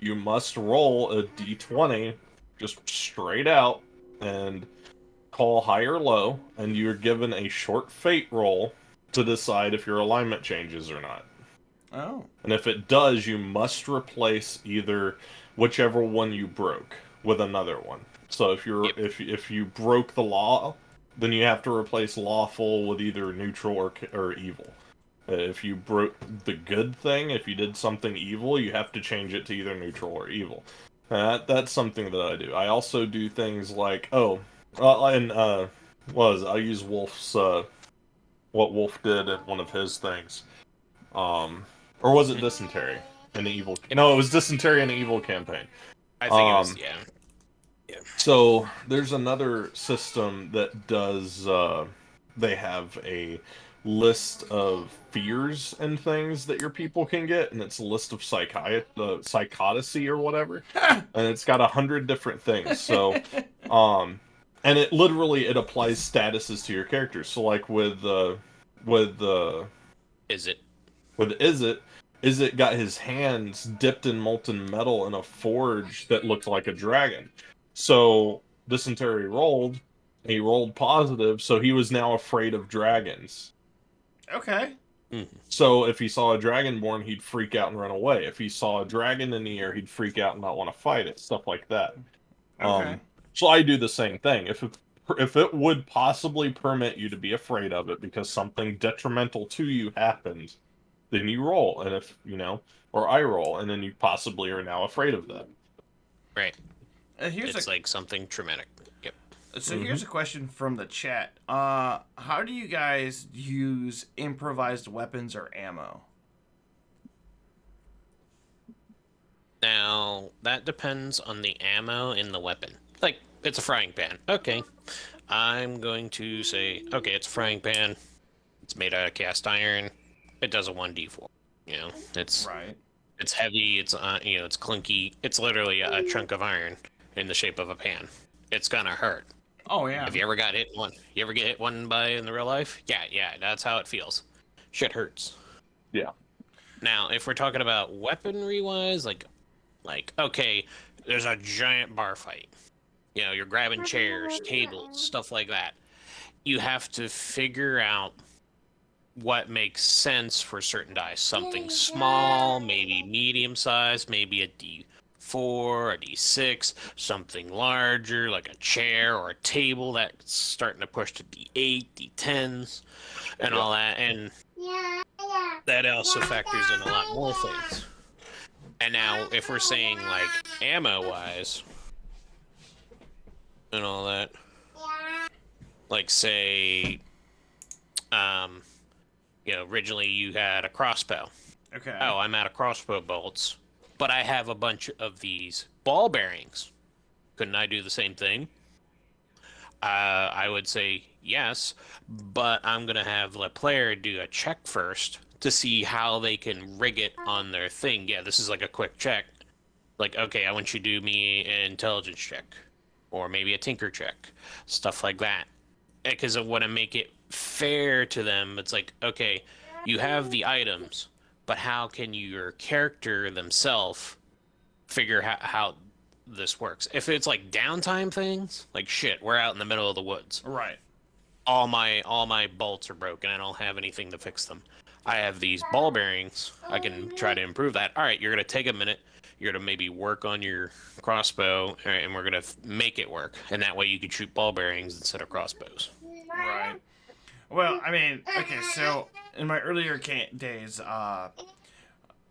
you must roll a d20 just straight out and call high or low, and you're given a short fate roll to decide if your alignment changes or not. Oh. And if it does, you must replace either whichever one you broke with another one. So if you broke the law, then you have to replace lawful with either neutral or evil. If you broke the good thing, if you did something evil, you have to change it to either neutral or evil. That's something that I do. I also do things like I use Wolf's what Wolf did at one of his things, or was it dysentery in the evil? No, it was dysentery in the evil campaign. I think it was, yeah. So there's another system that does. They have a list of fears and things that your people can get, and it's a list of psychoticy or whatever, and it's got 100 different things. So, and it applies statuses to your characters. So like with Izzet got his hands dipped in molten metal in a forge that looked like a dragon. So dysentery rolled. He rolled positive, so he was now afraid of dragons. Okay. So if he saw a dragonborn, he'd freak out and run away. If he saw a dragon in the air, he'd freak out and not want to fight it. Stuff like that. Okay. So I do the same thing. If it would possibly permit you to be afraid of it because something detrimental to you happened, then you roll, and if or I roll, and then you possibly are now afraid of that. Right. It's like something traumatic. Yep. So here's a question from the chat. How do you guys use improvised weapons or ammo? Now, that depends on the ammo in the weapon. Like, it's a frying pan. Okay. I'm going to say, okay, it's a frying pan. It's made out of cast iron. It does a 1d4. It's right. It's heavy. It's it's clunky. It's literally a chunk of iron in the shape of a pan. It's gonna hurt. Oh yeah. Have you ever got hit one? You ever get hit one by in the real life? Yeah. That's how it feels. Shit hurts. Yeah. Now, if we're talking about weaponry wise, like okay, there's a giant bar fight. You're grabbing chairs, tables, stuff like that. you have to figure out what makes sense for certain dice. Something small, maybe medium size, maybe a D4, a D6, something larger like a chair or a table that's starting to push to D8, D10s, and Yep. all that. And that also factors in a lot more things. And now, if we're saying like ammo wise and all that, like say, originally you had a crossbow. Okay. Oh, I'm out of crossbow bolts, but I have a bunch of these ball bearings. Couldn't I do the same thing? I would say yes, but I'm gonna have the player do a check first to see how they can rig it on their thing. Yeah, this is like a quick check. Like, okay, I want you to do me an intelligence check, or maybe a tinker check, stuff like that. Because I want to make it fair to them. It's like, okay, you have the items, but how can your character themselves figure how this works? If it's like downtime things, like shit, we're out in the middle of the woods. Right. All my bolts are broken. I don't have anything to fix them. I have these ball bearings. I can try to improve that. All right, you're gonna take a minute. You're gonna maybe work on your crossbow, and we're gonna make it work. And that way, you can shoot ball bearings instead of crossbows. Right. Well, I mean, okay, so in my earlier days, a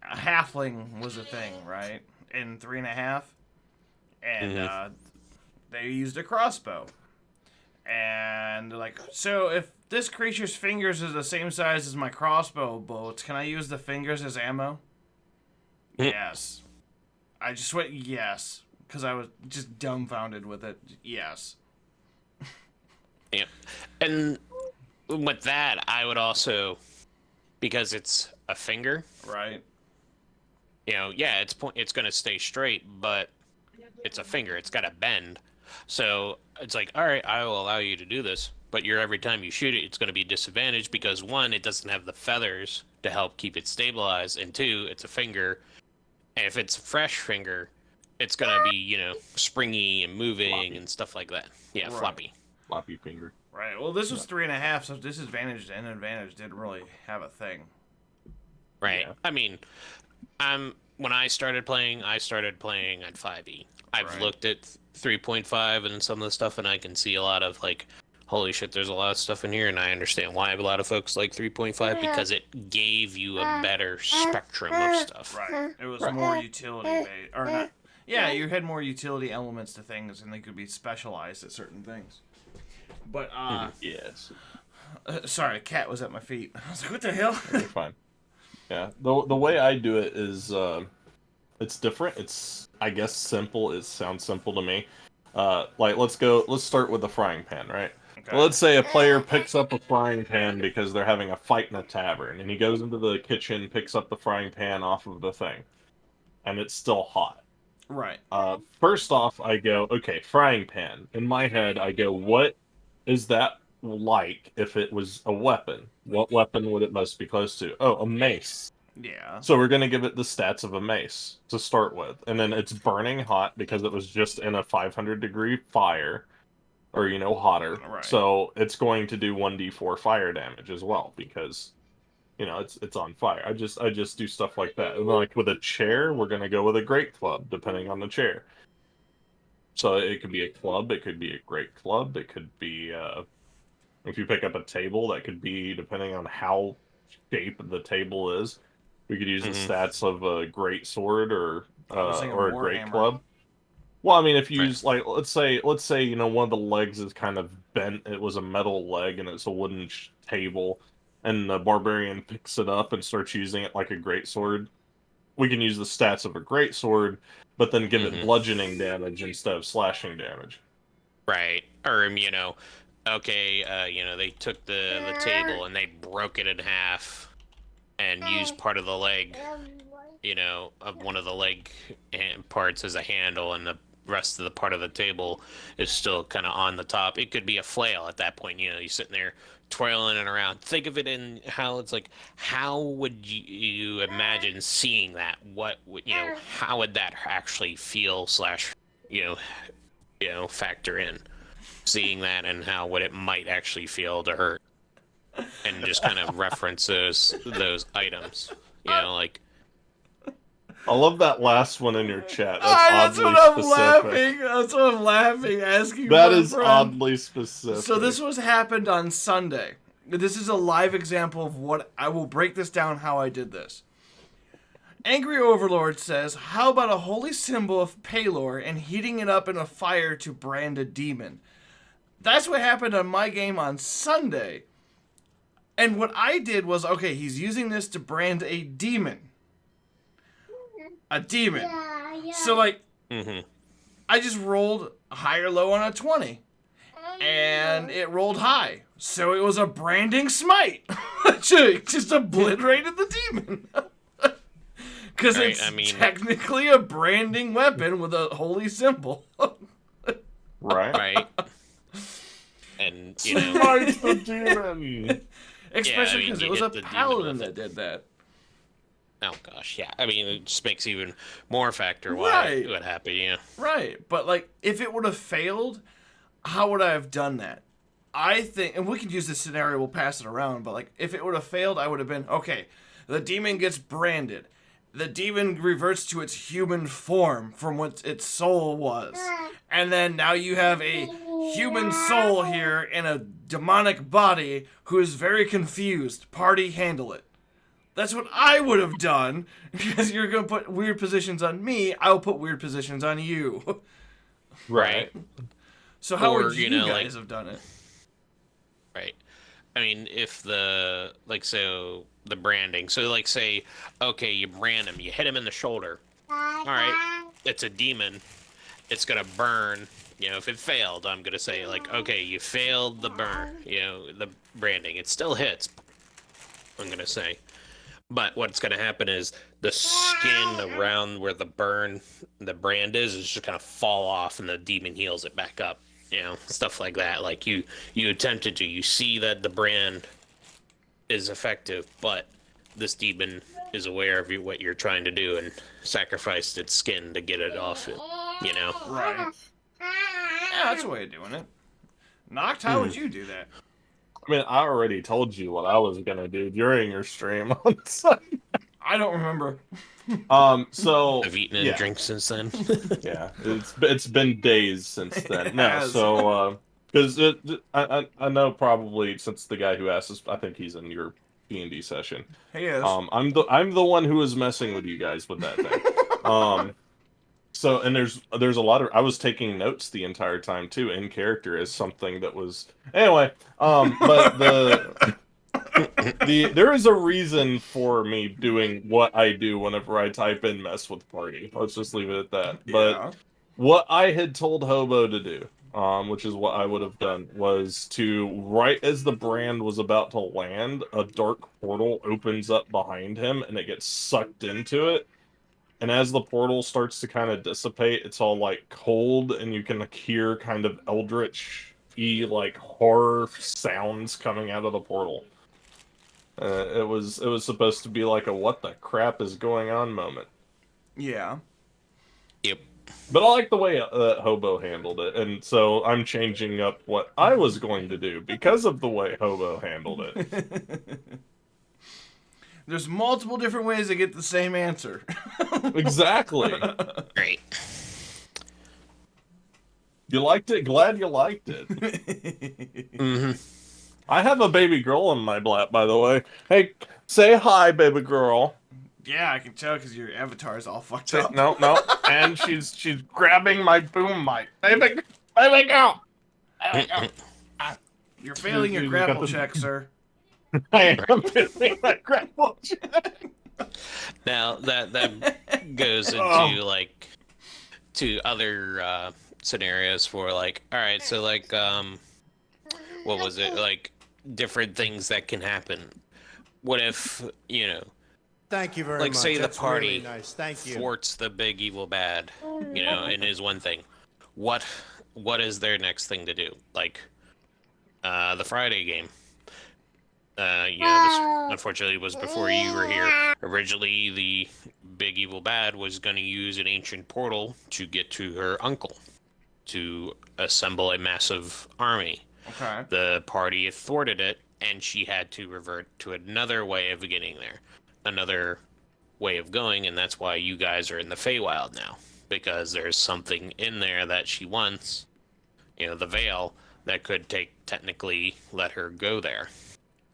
halfling was a thing, right? In 3.5, and they used a crossbow, and they're like, so if this creature's fingers is the same size as my crossbow bolts, can I use the fingers as ammo? Yes. I just went yes because I was just dumbfounded with it. Yes. Yeah, and with that, I would also, because it's a finger, Right. yeah, it's gonna stay straight, but it's a finger. It's got to bend. So it's like, all right, I will allow you to do this, but every time you shoot it, it's going to be disadvantaged because one, it doesn't have the feathers to help keep it stabilized, and two, it's a finger. And if it's a fresh finger, it's going to be, springy and moving Floppy. and stuff like that. Yeah, Right. floppy. Floppy finger. Right. Well, this was 3.5, so disadvantage and advantage didn't really have a thing. Right. Yeah. I mean, when I started playing at 5e. I've Right. looked at 3.5 and some of the stuff, and I can see a lot of like, holy shit, there's a lot of stuff in here, and I understand why a lot of folks like 3.5 because it gave you a better spectrum of stuff. Right. It was more utility based, or not. Yeah, you had more utility elements to things, and they could be specialized at certain things. But Yes. sorry, a cat was at my feet. I was like, what the hell? You're fine. Yeah. The way I do it is it's different. It's, I guess, simple. It sounds simple to me. Let's start with the frying pan, right? Okay. Let's say a player picks up a frying pan because they're having a fight in a tavern, and he goes into the kitchen, picks up the frying pan off of the thing, and it's still hot. Right. First off, I go, okay, frying pan. In my head, I go, what is that like if it was a weapon? What weapon would it most be close to? Oh, a mace. Yeah. So we're going to give it the stats of a mace to start with. And then it's burning hot because it was just in a 500-degree fire, or, hotter. Right. So it's going to do 1d4 fire damage as well because, it's on fire. I just do stuff like that. And like with a chair, we're going to go with a great club, depending on the chair. So it could be a club, it could be a great club, it could be, if you pick up a table, that could be, depending on how shaped the table is, we could use the stats of a great sword or was thinking a great Warhammer. club. Well, I mean, if you Right. use, like, let's say, one of the legs is kind of bent, it was a metal leg and it's a wooden table, and the barbarian picks it up and starts using it like a great sword, we can use the stats of a great sword, but then give it bludgeoning damage instead of slashing damage. Right. Or, okay, they took the table and they broke it in half and used part of the leg, of one of the leg parts as a handle, and the rest of the part of the table is still kind of on the top. It could be a flail at that point. You're sitting there twirling it around. Think of it in how it's like, how would you imagine seeing that? What would, how would that actually feel / factor in? seeing that and how what it might actually feel to hurt, and just kind of reference those items. You know, like I love that last one in your chat. That's That's oddly what I'm specific. laughing. That's what I'm laughing. Asking That for a is friend. oddly specific. So this was happened on Sunday. This is a live example of what I will break this down how I did this. Angry Overlord says, "How about a holy symbol of Palor and heating it up in a fire to brand a demon?" That's what happened on my game on Sunday. And what I did was, okay, he's using this to brand a demon. A demon. So like, I just rolled high or low on a 20. And it rolled high. So it was a branding smite. Just obliterated the demon. Because it's technically a branding weapon with a holy symbol. right. And, you know... Smite the demon! Especially because it was a paladin that did that. Oh gosh, yeah. I mean, it just makes even more factor why it would happen, yeah. Right, but like, if it would have failed, how would I have done that? I think, and we can use this scenario, we'll pass it around, but like, if it would have failed, I would have been, okay, the demon gets branded. The demon reverts to its human form from what its soul was. And then now you have a human soul here in a demonic body who is very confused. Party, handle it. That's what I would have done, because you're going to put weird positions on me, I'll put weird positions on you. Right. So how would you guys have done it? Right. I mean, if the, like, so, the branding. So, like, say, okay, you brand him, you hit him in the shoulder. Alright, it's a demon. It's gonna burn. You know, if it failed, I'm gonna say, like, okay, you failed the burn. You know, the branding. It still hits, I'm gonna say. But what's going to happen is the skin around where the brand is just going to fall off, and the demon heals it back up. You know, stuff like that. Like you attempted to. You see that the brand is effective, but this demon is aware of what you're trying to do and sacrificed its skin to get it off it. You know? Right. Yeah, that's a way of doing it. Noct, how would you do that? I mean, I already told you what I was gonna do during your stream on Sunday. I don't remember. So I've eaten and drank since then. Yeah, it's been days since then. No, so because I know probably since the guy who asked us, I think he's in your D&D session. He is. I'm the one who was messing with you guys with that thing. So, and there's a lot of, I was taking notes the entire time too, in character, as something that was, anyway, but there is a reason for me doing what I do whenever I type in mess with party. Let's just leave it at that. Yeah. But what I had told Hobo to do, which is what I would have done, was to, right as the brand was about to land, a dark portal opens up behind him and it gets sucked into it. And as the portal starts to kind of dissipate, it's all like cold, and you can hear kind of eldritch-y, like horror sounds coming out of the portal. It was supposed to be like a "what the crap is going on" moment. Yeah. Yep. But I like the way Hobo handled it, and so I'm changing up what I was going to do because of the way Hobo handled it. There's multiple different ways to get the same answer. Exactly. Great. You liked it? Glad you liked it. Mm-hmm. I have a baby girl in my lap, by the way. Hey, say hi, baby girl. Yeah, I can tell because your avatar is all fucked up. No, and she's grabbing my boom mic. Baby girl. You're failing your grapple check, sir. I am failing my grapple check. Now that goes into like to other scenarios for like, all right, so like what was it, like different things that can happen. What if, you know, thank you very like much. say That's the party really nice. Thank you. thwarts the big evil bad, you know, and is one thing. What is their next thing to do? Like the Friday game. You know, this unfortunately was before you were here. Originally, the big evil bad was going to use an ancient portal to get to her uncle. to assemble a massive army. Okay. The party thwarted it, and she had to revert to another way of getting there, another way of going, and that's why you guys are in the Feywild now, because there's something in there that she wants, the veil, that could technically let her go there.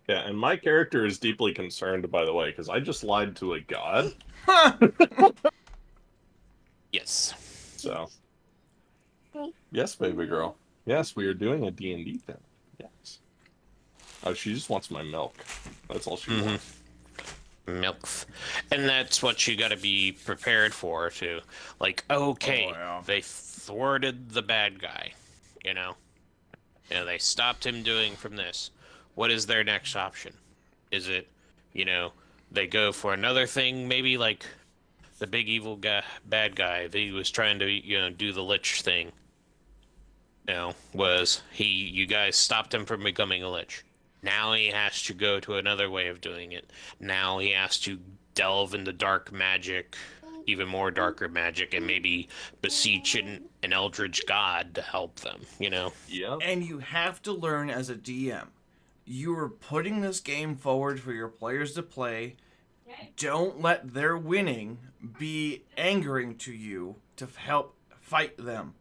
Yeah, and my character is deeply concerned, by the way, because I just lied to a god. Yes. So, yes, baby girl. Yes, we are doing a D&D thing. Yes. Oh, she just wants my milk. That's all she wants. Milk. And that's what you gotta be prepared for, too. Like, okay, they thwarted the bad guy, they stopped him doing from this. What is their next option? Is it, they go for another thing, maybe like the big evil guy, bad guy, that he was trying to, do the lich thing. You guys stopped him from becoming a lich. Now he has to go to another way of doing it. Now he has to delve into dark magic, even more darker magic, and maybe beseech an eldritch god to help them, Yeah. And you have to learn as a DM. You are putting this game forward for your players to play. Don't let their winning be angering to you to help fight them.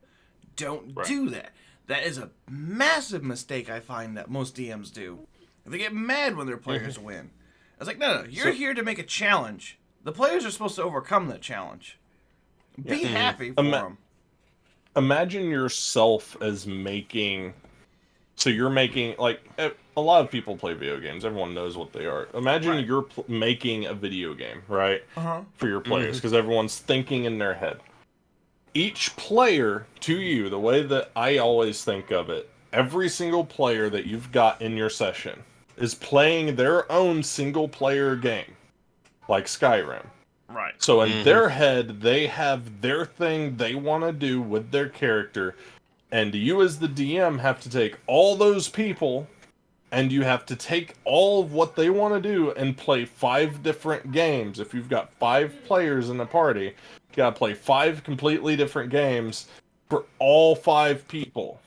Don't do that. That is a massive mistake I find that most DMs do. They get mad when their players win. I was like, no, you're here to make a challenge. The players are supposed to overcome that challenge. Be happy for them. Imagine yourself as making... So you're making... Like, a lot of people play video games. Everyone knows what they are. Imagine you're making a video game, right? For your players, because everyone's thinking in their head. Each player, to you, the way that I always think of it, every single player that you've got in your session is playing their own single-player game, like Skyrim. Right. So in their head, they have their thing they want to do with their character, and you as the DM have to take all those people, and you have to take all of what they want to do and play 5 different games. If you've got 5 players in a party, you gotta play 5 completely different games for all 5 people.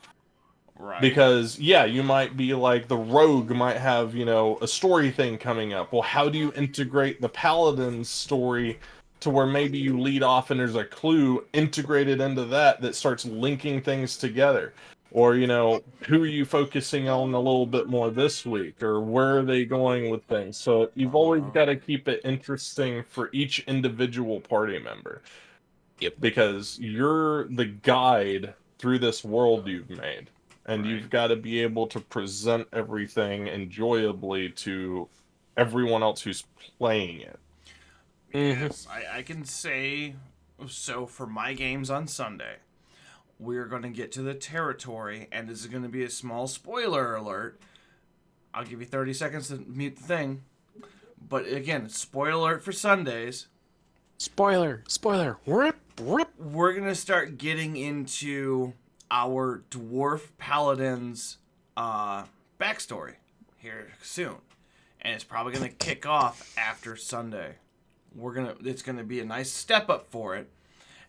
Right. Because, you might be like, the rogue might have, a story thing coming up. Well, how do you integrate the paladin's story to where maybe you lead off and there's a clue integrated into that starts linking things together? Or, who are you focusing on a little bit more this week? Or where are they going with things? So you've always got to keep it interesting for each individual party member. Yep. Because you're the guide through this world you've made. And you've got to be able to present everything enjoyably to everyone else who's playing it. Yes, I can say, so for my games on Sunday, we're going to get to the territory, and this is going to be a small spoiler alert. I'll give you 30 seconds to mute the thing. But again, spoiler alert for Sundays. Spoiler. Rip. We're going to start getting into our dwarf paladin's backstory here soon, and it's probably going to kick off after Sunday. It's going to be a nice step up for it,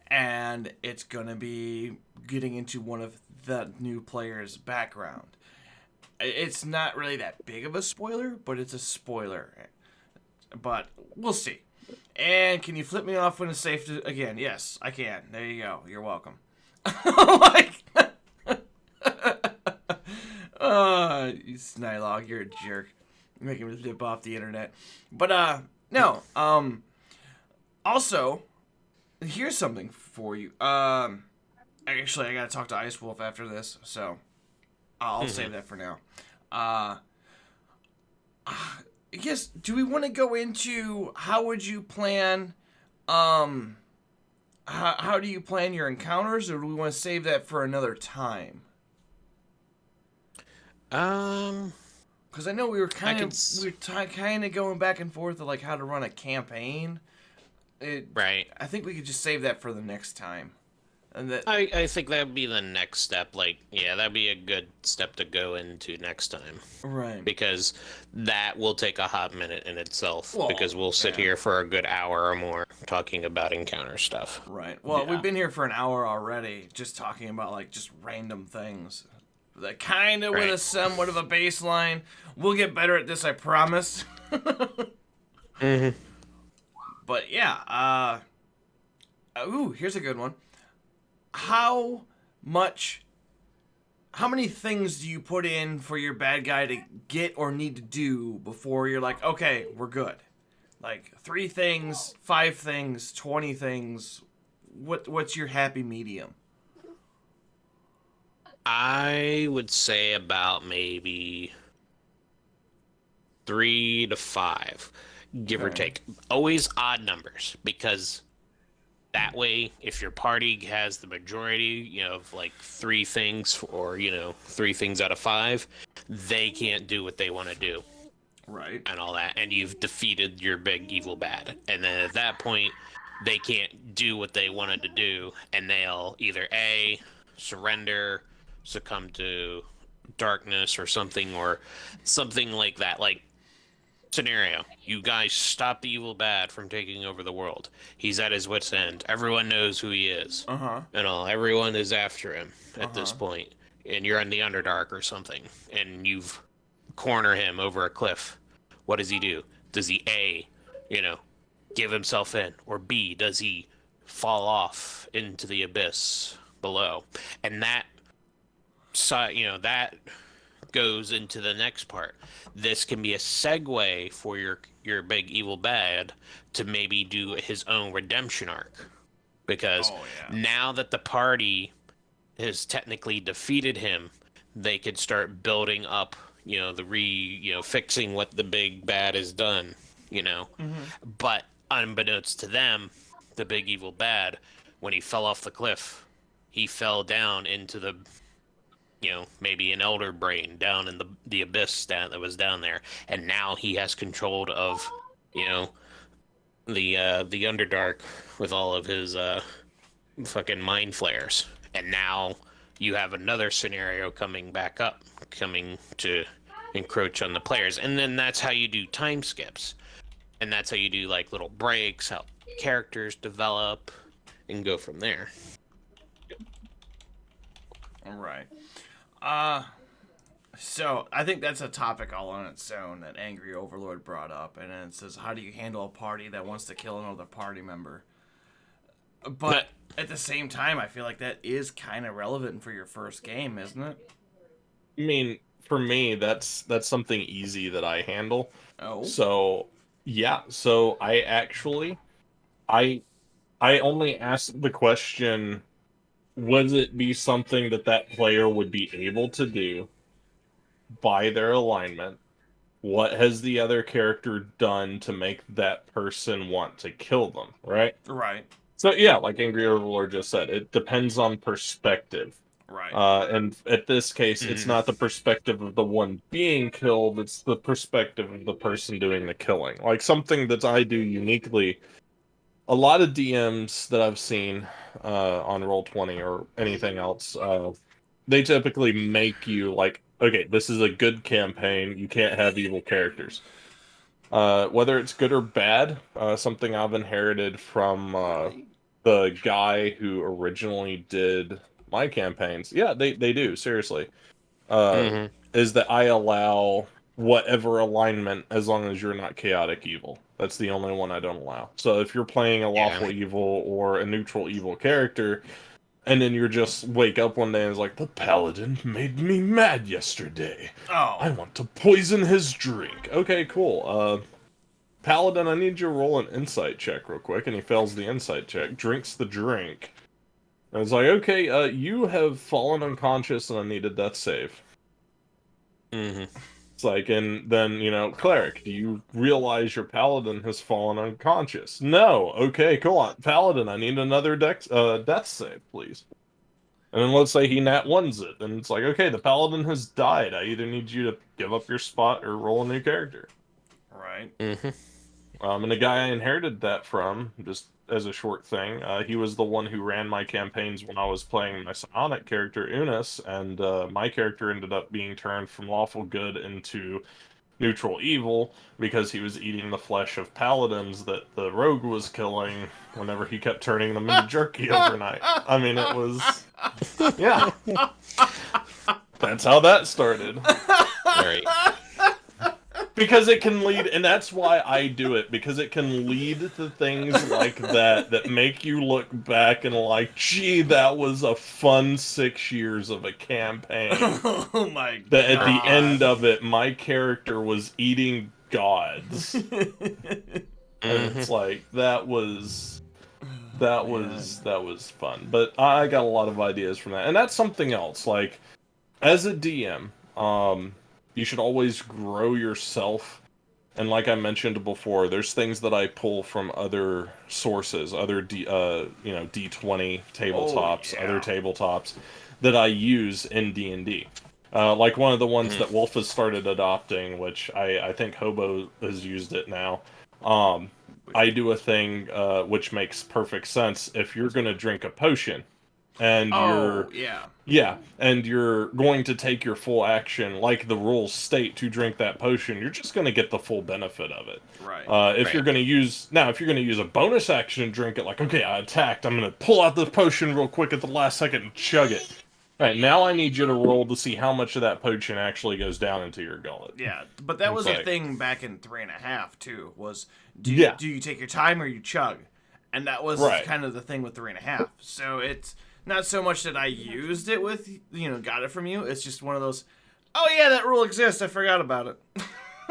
and it's going to be getting into one of the new players' background. It's not really that big of a spoiler, but it's a spoiler. But we'll see. And can you flip me off when it's safe to... Again, yes, I can. There you go. You're welcome. You Snylog, you're a jerk. You're making me flip off the internet. But, no. Also, here's something for you. Actually, I gotta talk to Icewolf after this, so I'll save that for now. I guess, do we want to go into how would you plan, how do you plan your encounters, or do we want to save that for another time? Because I know we were kind of going back and forth of like how to run a campaign. Right. I think we could just save that for the next time. And that I think that'd be the next step. Like, yeah, that'd be a good step to go into next time. right. Because that will take a hot minute in itself. Well, Because we'll sit yeah. here for a good hour or more talking about encounter stuff. Right. Well, Yeah. we've been here for an hour already, just talking about like just random things. That kind of with a Right. somewhat of a baseline. We'll get better at this, I promise. Mm-hmm. But yeah. Ooh, here's a good one. How much? How many things do you put in for your bad guy to get or need to do before you're like, okay, we're good? Like 3 things, 5 things, 20 things. What's your happy medium? I would say about maybe 3 to 5, give or Okay. take. Always odd numbers, because that way, if your party has the majority, of like 3 things, or 3 things out of 5, they can't do what they want to do Right. and all that, and you've defeated your big evil bad. And then at that point, they can't do what they wanted to do, and they'll either A, surrender, succumb to darkness or something like that. Like, scenario, you guys stop the evil bad from taking over the world. He's at his wit's end. Everyone knows who he is, Uh-huh. and all. Everyone is after him at this Uh-huh. point, and you're in the Underdark or something, and you've corner him over a cliff. What does he do? Does he A, give himself in, or B, does he fall off into the abyss below? And that that goes into the next part. This can be a segue for your big evil bad to maybe do his own redemption arc, because Oh yeah. now that the party has technically defeated him, they could start building up, fixing what the big bad has done, But unbeknownst to them, the big evil bad, when he fell off the cliff, he fell down into the, maybe an elder brain down in the abyss that was down there, and now he has control of, you know, the Underdark with all of his fucking mind flares, and now you have another scenario coming back up, coming to encroach on the players, and then that's how you do time skips, and that's how you do like little breaks, how characters develop, and go from there. All right. So I think that's a topic all on its own that Angry Overlord brought up, and then it says, how do you handle a party that wants to kill another party member? But at the same time, I feel like that is kind of relevant for your first game, isn't it? I mean, for me, that's something easy that I handle. Oh. So yeah, so I I only asked the question, would it be something that player would be able to do by their alignment? What has the other character done to make that person want to kill them, right? Right. So yeah, like Angry Overlord just said, it depends on perspective. Right. And at this case, it's not the perspective of the one being killed, it's the perspective of the person doing the killing. Like something that I do uniquely, a lot of DMs that I've seen on Roll20 or anything else, they typically make you like, okay, this is a good campaign, you can't have evil characters. Whether it's good or bad, something I've inherited from the guy who originally did my campaigns, yeah, they do, seriously, Mm-hmm. is that I allow whatever alignment as long as you're not chaotic evil. That's the only one I don't allow. So if you're playing a lawful evil or a neutral evil character, and then you're just wake up one day and it's like, the paladin made me mad yesterday. Oh. I want to poison his drink. Okay, cool. Paladin, I need you to roll an insight check real quick, and he fails the insight check, drinks the drink. And it's like, okay, you have fallen unconscious and I need a death save. Mm-hmm. It's like, and then, cleric, do you realize your paladin has fallen unconscious? No. Okay, cool. Paladin, I need another death save, please. And then let's say he nat ones it, and it's like, okay, the paladin has died. I either need you to give up your spot or roll a new character. Right. Mm-hmm. And the guy I inherited that from just as a short thing. He was the one who ran my campaigns when I was playing my psionic character Unis, and my character ended up being turned from lawful good into neutral evil because he was eating the flesh of paladins that the rogue was killing whenever he kept turning them into jerky overnight. I mean, it was, yeah. That's how that started. Right. Because it can lead, and that's why I do it, because it can lead to things like that make you look back and like, gee, that was a fun 6 years of a campaign. Oh my god. That at the end of it, my character was eating gods. And it's like, that was fun. But I got a lot of ideas from that. And that's something else. Like, as a DM, you should always grow yourself. And like I mentioned before, there's things that I pull from other sources, other D20 tabletops, other tabletops that I use in D&D. Like one of the ones that Wolf has started adopting, which I think Hobo has used it now. I do a thing which makes perfect sense. If you're going to drink a potion, and and you're going to take your full action like the rules state to drink that potion, you're just going to get the full benefit of it. Right. If you're going to use a bonus action and drink it, like, okay, I attacked, I'm going to pull out the potion real quick at the last second and chug it. All right, now I need you to roll to see how much of that potion actually goes down into your gullet. Yeah, but that was a thing back in 3.5 too. Was do you take your time or you chug? And that was kind of the thing with 3.5. So it's not so much that I used it with, got it from you. It's just one of those, oh yeah, that rule exists. I forgot about it.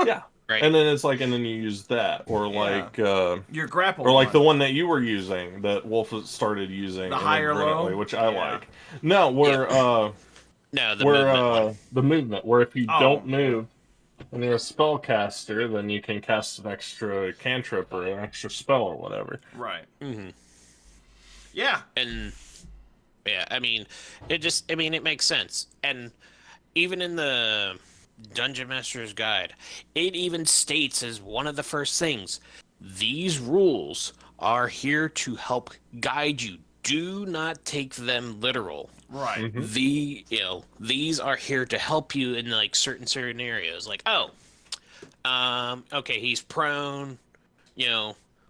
Yeah. Right. And then it's like, and then you use that, or like your grapple, or like the one that you were using that Wolf started using, the higher low, which I like. No, where the movement, where if you don't move and you're a spellcaster, then you can cast an extra cantrip or an extra spell or whatever. Right. Mm-hmm. Yeah. And yeah, I mean, it makes sense. And even in the Dungeon Master's Guide, it even states as one of the first things, these rules are here to help guide you. Do not take them literal. Right. Mm-hmm. These are here to help you in like certain scenarios. Like, okay, he's prone.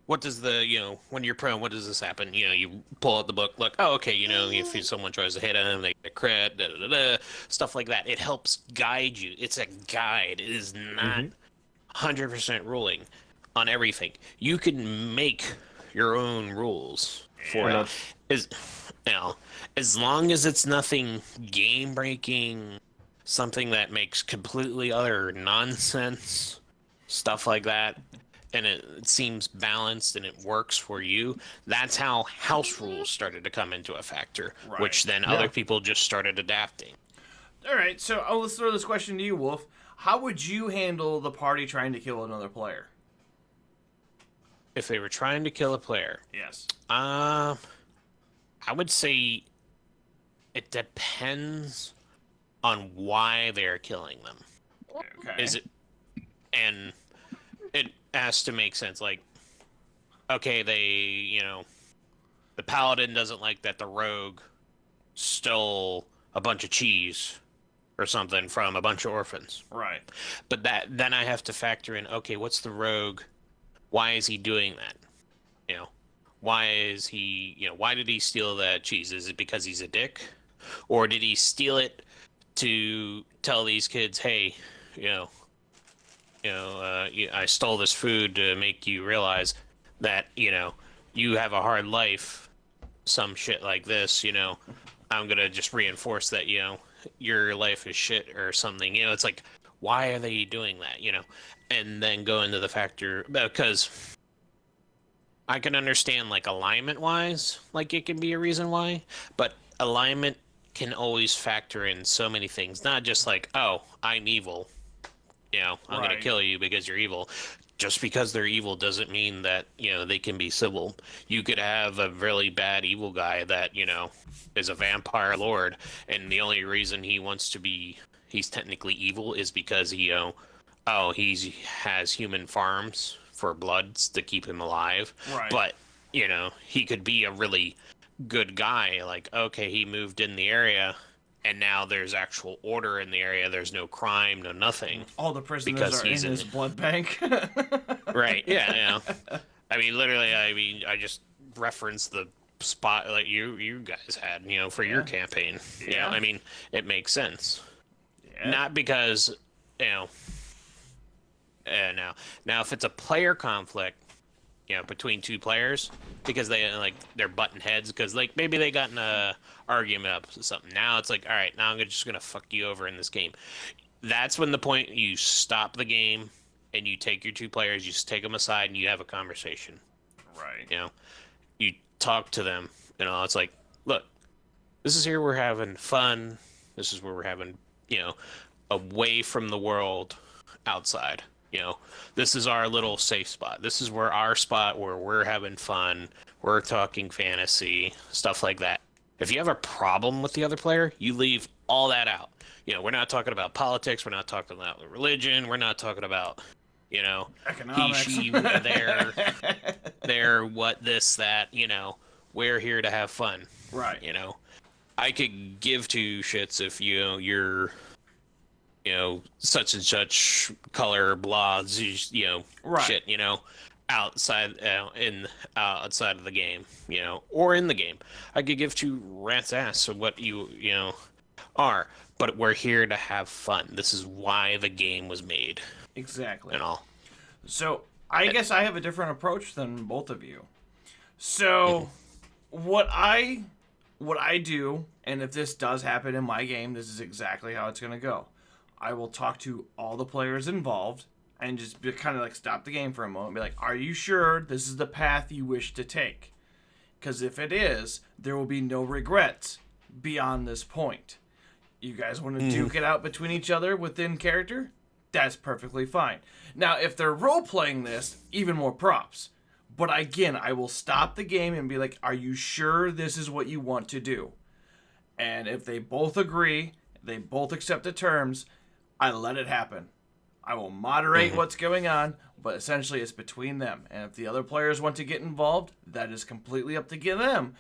What does when you're prone, what does this happen? You pull out the book, look, okay, if someone tries to hit him, they get a crit, stuff like that. It helps guide you. It's a guide. It is not 100% ruling on everything. You can make your own rules for it. As long as it's nothing game-breaking, something that makes completely utter nonsense, stuff like that, and it seems balanced and it works for you. That's how house rules started to come into a factor, which then other people just started adapting. All right, so let's throw this question to you, Wolf. How would you handle the party trying to kill another player? If they were trying to kill a player? Yes. I would say it depends on why they're killing them. Okay. Is it... And it has to make sense. Like, okay, the paladin doesn't like that the rogue stole a bunch of cheese or something from a bunch of orphans. Right. But then I have to factor in, okay, what's the rogue? Why is he doing that? Why is he, why did he steal that cheese? Is it because he's a dick? Or did he steal it to tell these kids, hey, I stole this food to make you realize that, you have a hard life, some shit like this, I'm going to just reinforce that, your life is shit or something. It's like, why are they doing that, And then go into the factor, because I can understand, like, alignment-wise, like, it can be a reason why, but alignment can always factor in so many things, not just like, oh, I'm evil. I'm going to kill you because you're evil. Just because they're evil doesn't mean that, they can be civil. You could have a really bad evil guy that, is a vampire lord, and the only reason he wants to be, he's technically evil is because he has human farms for bloods to keep him alive. Right. But he could be a really good guy. Like, okay, he moved in the area, and now there's actual order in the area. There's no crime, no nothing, All the prisoners because are he's in in. his blood bank. Right? Yeah, yeah. I mean, literally. I mean, I just referenced the spot like you guys had, for your campaign. Yeah. I mean, it makes sense. Yeah. Not because, now if it's a player conflict, between two players, because they're butting heads, because like maybe they got in a argument up or something. Now it's like, all right, now I'm just gonna fuck you over in this game. That's when the point you stop the game and you take your two players, you just take them aside and you have a conversation. Right. You talk to them. It's like, look, this is here we're having fun. This is where we're having, away from the world outside. This is our little safe spot. This is where our spot where we're having fun. We're talking fantasy, stuff like that. If you have a problem with the other player, you leave all that out. We're not talking about politics. We're not talking about religion. We're not talking about, Economics. he, she, their, what, this, that. We're here to have fun. Right. I could give two shits if you're such and such color, blah, Right. shit, outside outside of the game, or in the game. I could give two rats ass of what you are, but we're here to have fun. This is why the game was made, Exactly. and all. So I guess I have a different approach than both of you. So what I do, and if this does happen in my game, this is exactly how it's gonna go. I will talk to all the players involved and just kind of like stop the game for a moment and be like, are you sure this is the path you wish to take? Because if it is, there will be no regrets beyond this point. You guys want to duke it out between each other within character? That's perfectly fine. Now, if they're role-playing this, even more props. But again, I will stop the game and be like, are you sure this is what you want to do? And if they both agree, they both accept the terms, I let it happen. I will moderate what's going on, but essentially it's between them. And if the other players want to get involved, that is completely up to them.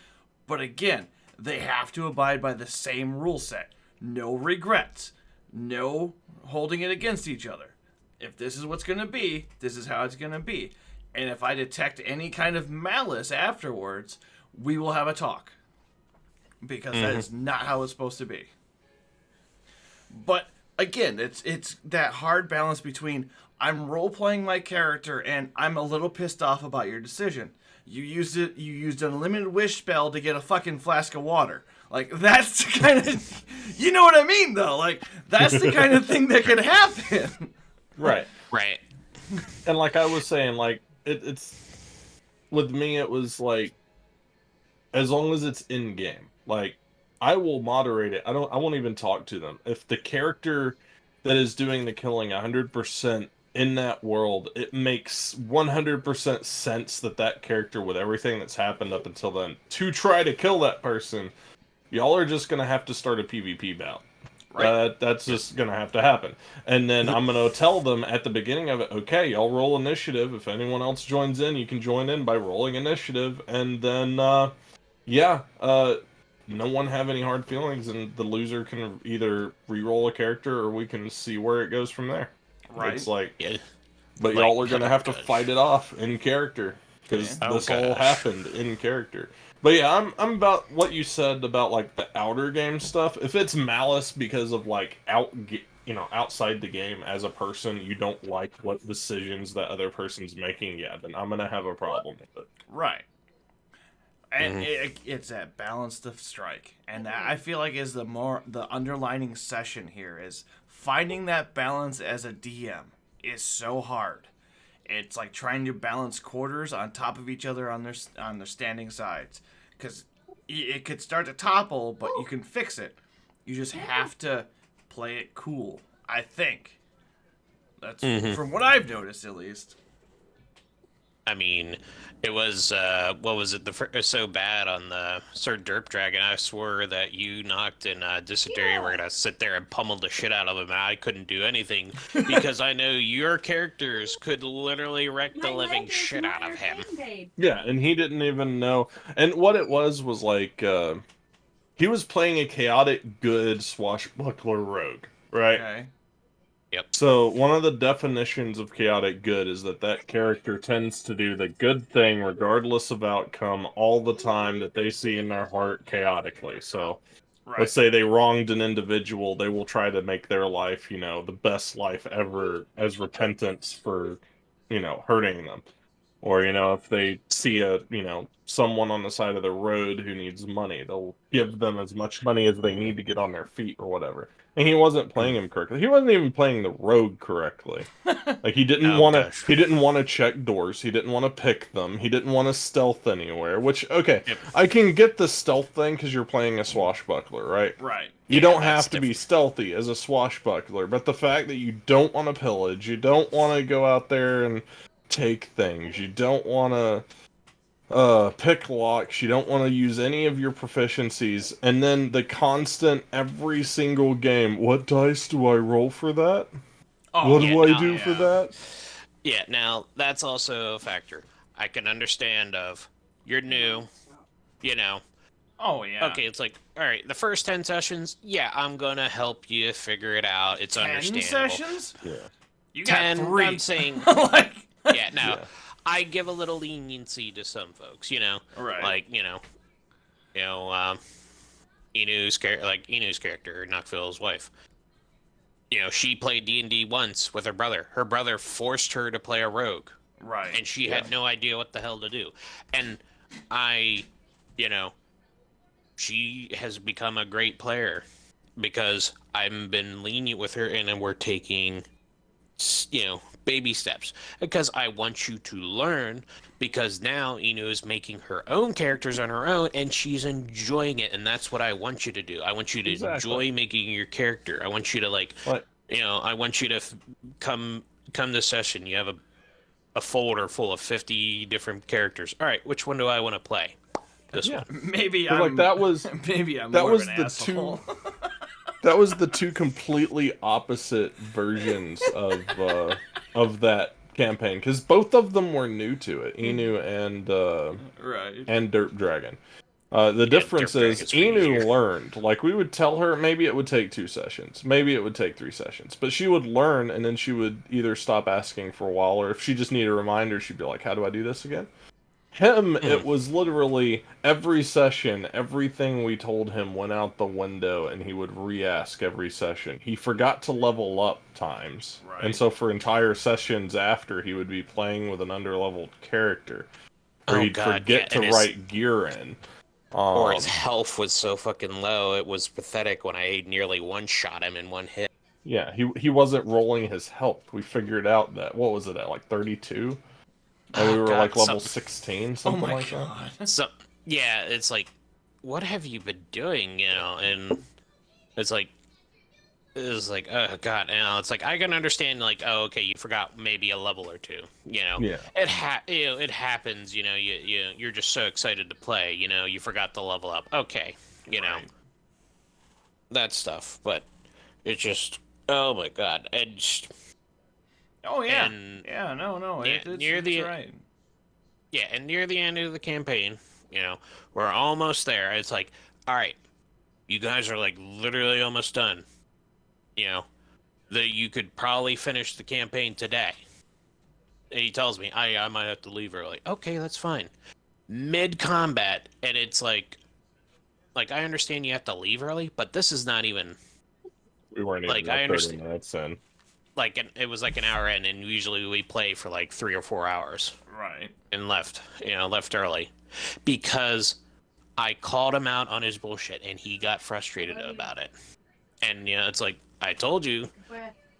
But again, they have to abide by the same rule set. No regrets. No holding it against each other. If this is what's going to be, this is how it's going to be. And if I detect any kind of malice afterwards, we will have a talk. Because that is not how it's supposed to be. But again, it's that hard balance between I'm role-playing my character and I'm a little pissed off about your decision. You used an unlimited wish spell to get a fucking flask of water. Like, that's the kind of... You know what I mean, though? Like, that's the kind of thing that could happen. Right. Right. And like I was saying, like, it's... With me, it was like... As long as it's in-game. Like, I will moderate it. I won't even talk to them. If the character that is doing the killing 100% in that world, it makes 100% sense that character, with everything that's happened up until then, to try to kill that person, y'all are just going to have to start a PvP bout. Right. That's just going to have to happen. And then I'm going to tell them at the beginning of it, okay, y'all roll initiative. If anyone else joins in, you can join in by rolling initiative. And then, no one have any hard feelings, and the loser can either re-roll a character or we can see where it goes from there. Right. It's like, Yeah. but Like, y'all are going to have to judge. fight it off in character, because Yeah. this Oh, all gosh. happened in character. But yeah, I'm about what you said about like the outer game stuff. If it's malice because of like outside the game as a person, you don't like what decisions that other person's making, yeah, then I'm gonna have a problem with it. Right. And it's that balance to strike. And that, I feel like, is the underlining session here is finding that balance as a DM is so hard. It's like trying to balance quarters on top of each other on their standing sides, because it could start to topple, but you can fix it. You just have to play it cool, I think. That's from what I've noticed, at least. I mean, it was what was it? It was so bad on the Sir Derp Dragon. I swore that you knocked and Dysentery were gonna sit there and pummel the shit out of him, and I couldn't do anything because I know your characters could literally wreck the living shit out of him. Yeah, and he didn't even know. And what it was like he was playing a chaotic good swashbuckler rogue, right? Okay. Yep. So one of the definitions of chaotic good is that character tends to do the good thing regardless of outcome all the time that they see in their heart chaotically. So Right. let's say they wronged an individual, they will try to make their life, the best life ever as repentance for, hurting them. Or, if they see someone on the side of the road who needs money, they'll give them as much money as they need to get on their feet or whatever. And he wasn't playing him correctly. He wasn't even playing the rogue correctly. Like he didn't Oh, want to gosh. he didn't want to check doors, he didn't want to pick them, he didn't want to stealth anywhere, which okay, Yep. I can get the stealth thing cuz you're playing a swashbuckler, right? Right. You Yeah, don't that's have to be stealthy as a swashbuckler, but the fact that you don't want to pillage, you don't want to go out there and take things, you don't want to pick locks, you don't want to use any of your proficiencies, and then the constant every single game, what dice do I roll for that? Oh, What yeah, do I no, do for yeah. that? Yeah, now that's also a factor. I can understand of you're new, you know. Oh, yeah. Okay, it's like, all right, the first 10 sessions, yeah, I'm gonna help you figure it out. It's 10 understandable. sessions? Yeah. You got 10, 3. I'm saying, like, yeah, no. Yeah. I give a little leniency to some folks, Right. like, Inu's character, Nacthveil's wife. She played D&D once with her brother. Her brother forced her to play a rogue, Right. and she had no idea what the hell to do. And she has become a great player because I've been lenient with her, and then we're taking, baby steps because I want you to learn. Because now Inu is making her own characters on her own, and she's enjoying it, and that's what I want you to do. I want you to enjoy making your character. I want you to I want you to come to session. You have a folder full of 50 different characters. All right, which one do I want to play? This one. Maybe But, I'm that was maybe I'm that more was of an the asshole. that was the two completely opposite versions of that campaign, because both of them were new to it, Inu Right. and Derp Dragon. The difference Derp is Dragon's way Inu easier. learned. Like, we would tell her maybe it would take 2 sessions, maybe it would take 3 sessions, but she would learn, and then she would either stop asking for a while, or if she just needed a reminder, she'd be like, how do I do this again? Him, it was literally every session, everything we told him went out the window, and he would re-ask every session. He forgot to level up times, Right. and so for entire sessions after, he would be playing with an underleveled character, or he'd forget to write gear in. Or his health was so fucking low, it was pathetic when I nearly one-shot him in one hit. Yeah, he wasn't rolling his health. We figured out that, what was it at, like 32? And we were like level 16, something like God. that. So yeah, it's like, what have you been doing? And it's like, oh god, it's like I can understand, like, oh, okay, you forgot maybe a level or two. Yeah. It happens. You're just so excited to play. You forgot to level up. Okay, that stuff. But it's just, oh my god, and just. Oh yeah. And, yeah. No. Yeah, It's right. Yeah, and near the end of the campaign, we're almost there. It's like, all right, you guys are like literally almost done. That you could probably finish the campaign today. And he tells me, I might have to leave early. Okay, that's fine. Mid-combat, and it's like I understand you have to leave early, but this is not even... We weren't even I 30 understand. minutes in. It was like an hour in, and usually we play for like 3 or 4 hours. Right. And left early. Because I called him out on his bullshit, and he got frustrated about it. And, it's like, I told you,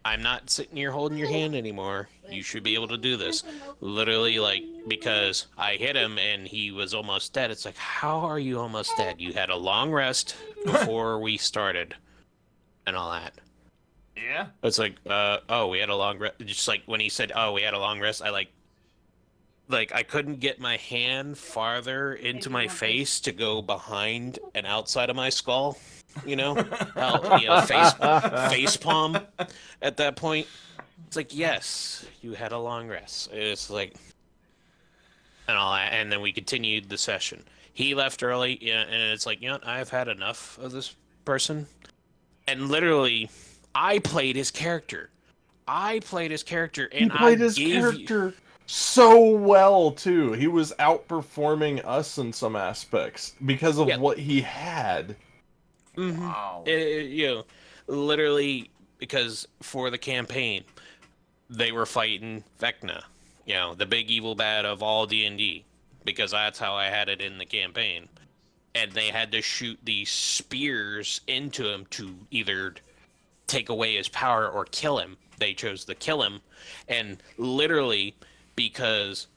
I'm not sitting here holding your hand anymore. You should be able to do this. Literally, because I hit him and he was almost dead. It's like, how are you almost dead? You had a long rest before we started and all that. Yeah. It's like, we had a long rest. Just like when he said, we had a long rest, I like I couldn't get my hand farther into my face to go behind and outside of my skull. You know how face palm at that point. It's like yes, you had a long rest. It's like and all that, and then we continued the session. He left early, yeah, and it's like I've had enough of this person, and literally, I played his character. He And I played his gave you. character so well too. He was outperforming us in some aspects because of Yeah. what he had. Wow. Literally because for the campaign, they were fighting Vecna, the big evil bad of all D&D, because that's how I had it in the campaign. And they had to shoot these spears into him to either take away his power or kill him. They chose to kill him, and literally because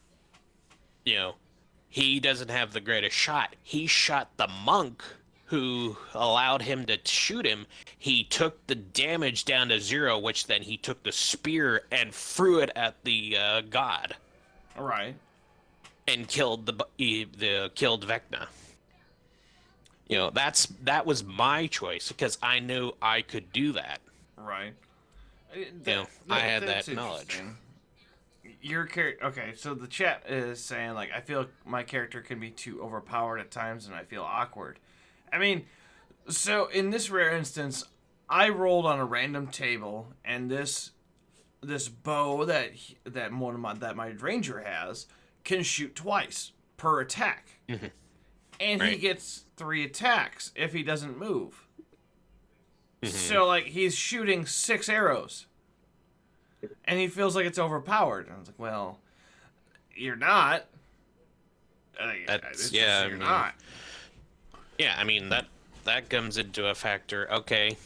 he doesn't have the greatest shot. He shot the monk who allowed him to shoot him. He took the damage down to 0, which then he took the spear and threw it at the god All right. and killed killed Vecna. That was my choice because I knew I could do that. Right. I had that's that knowledge. interesting. Your character. Okay, so the chat is saying like I feel my character can be too overpowered at times, and I feel awkward. I mean, so in this rare instance, I rolled on a random table, and this bow that my ranger has can shoot twice per attack, and he Right. gets 3 attacks if he doesn't move. So like he's shooting 6 arrows, and he feels like it's overpowered. And I was like, well, you're not. You're not. Yeah, I mean that comes into a factor. Okay,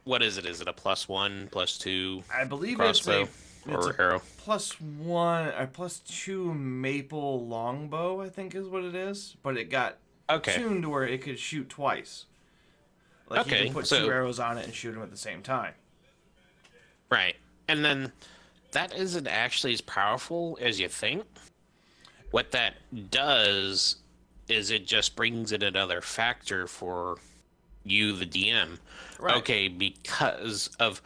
what is it? Is it a +1, +2 I believe crossbow it's or a arrow? +1 or +2 maple longbow, I think is what it is. But it got Okay. tuned to where it could shoot twice. Like you Okay, can put so- 2 arrows on it and shoot them at the same time. Right, and then that isn't actually as powerful as you think. What that does is it just brings in another factor for you, the DM. Right. Okay, because of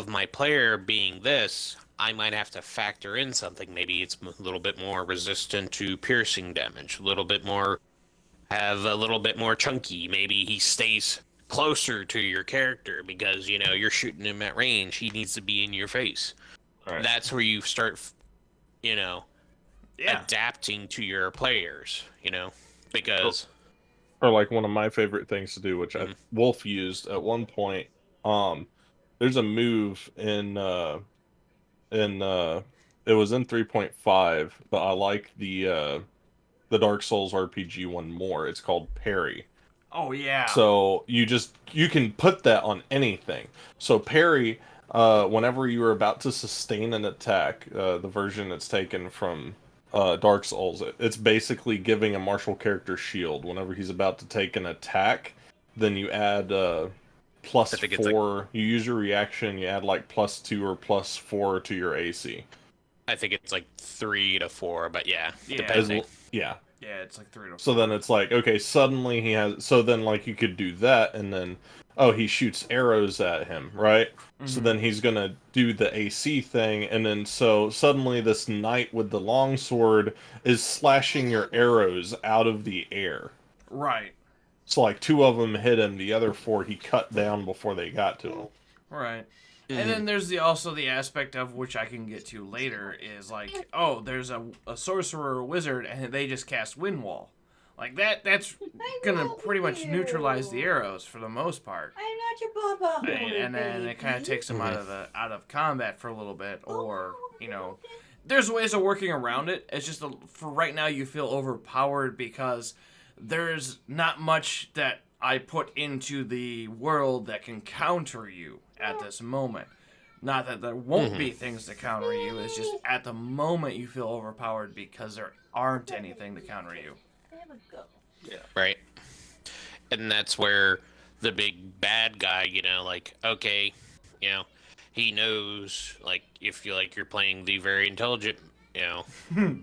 my player being this, I might have to factor in something. Maybe it's a little bit more resistant to piercing damage, a little bit more chunky. Maybe he stays closer to your character because you're shooting him at range. He needs to be in your face. Right. That's where you start, Yeah. adapting to your players. Because Or like one of my favorite things to do, which Wolf used at one point. There's a move in it was in 3.5, but I like the Dark Souls RPG one more. It's called Parry. Oh yeah. So you can put that on anything. So parry, whenever you are about to sustain an attack, the version that's taken from Dark Souls, it's basically giving a martial character shield. Whenever he's about to take an attack, then you add +4. You use your reaction, you add like +2 or +4 to your AC. I think it's like 3 to 4, but yeah. Yeah. Depending. Yeah. Yeah, it's like 3 to 4. So then it's like, okay, suddenly he has. So then, like, you could do that, and then, he shoots arrows at him, right? So then he's gonna do the AC thing, and then so suddenly this knight with the longsword is slashing your arrows out of the air. Right. So, like, 2 of them hit him, the other 4 he cut down before they got to him. Right. And then there's also the aspect of which I can get to later is like, oh, there's a sorcerer or wizard and they just cast wind wall. Like that's gonna pretty much neutralize the arrows for the most part. I'm not your papa. And then it kind of takes them out of combat for a little bit, or there's ways of working around it. It's just for right now you feel overpowered because there's not much that I put into the world that can counter you at this moment. Not that there won't be things to counter you, it's just at the moment you feel overpowered because there aren't anything to counter you. Right. And that's where the big bad guy, like, okay, he knows, like, if you're playing the very intelligent,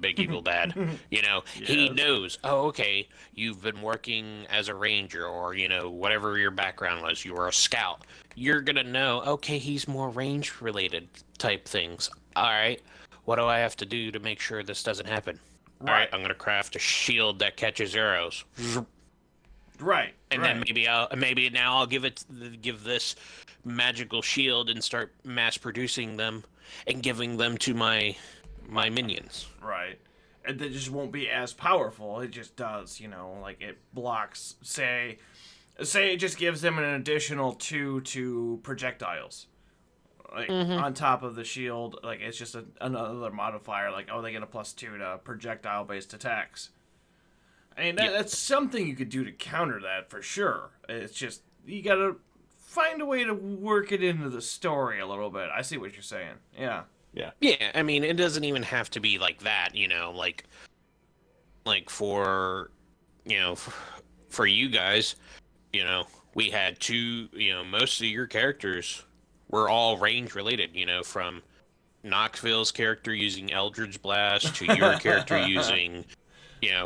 big evil bad, he Yes. knows, oh, okay, you've been working as a ranger, or, whatever your background was, you were a scout. You're gonna know, okay, he's more range related type things. All right, what do I have to do to make sure this doesn't happen? All right, Right. I'm gonna craft a shield that catches arrows. Right. And then maybe now I'll give this magical shield and start mass producing them and giving them to my minions. Right. And it just won't be as powerful. It just does, like it blocks, say it just gives them an additional 2 to projectiles. Like on top of the shield, like it's just another modifier, like, oh, they get a +2 to projectile based attacks. I mean, that's something you could do to counter that for sure. It's just, you gotta find a way to work it into the story a little bit. I see what you're saying. Yeah. Yeah, I mean, it doesn't even have to be like that, like for for you guys, we had two, most of your characters were all range related, from Nacthveil's character using Eldritch Blast to your character using,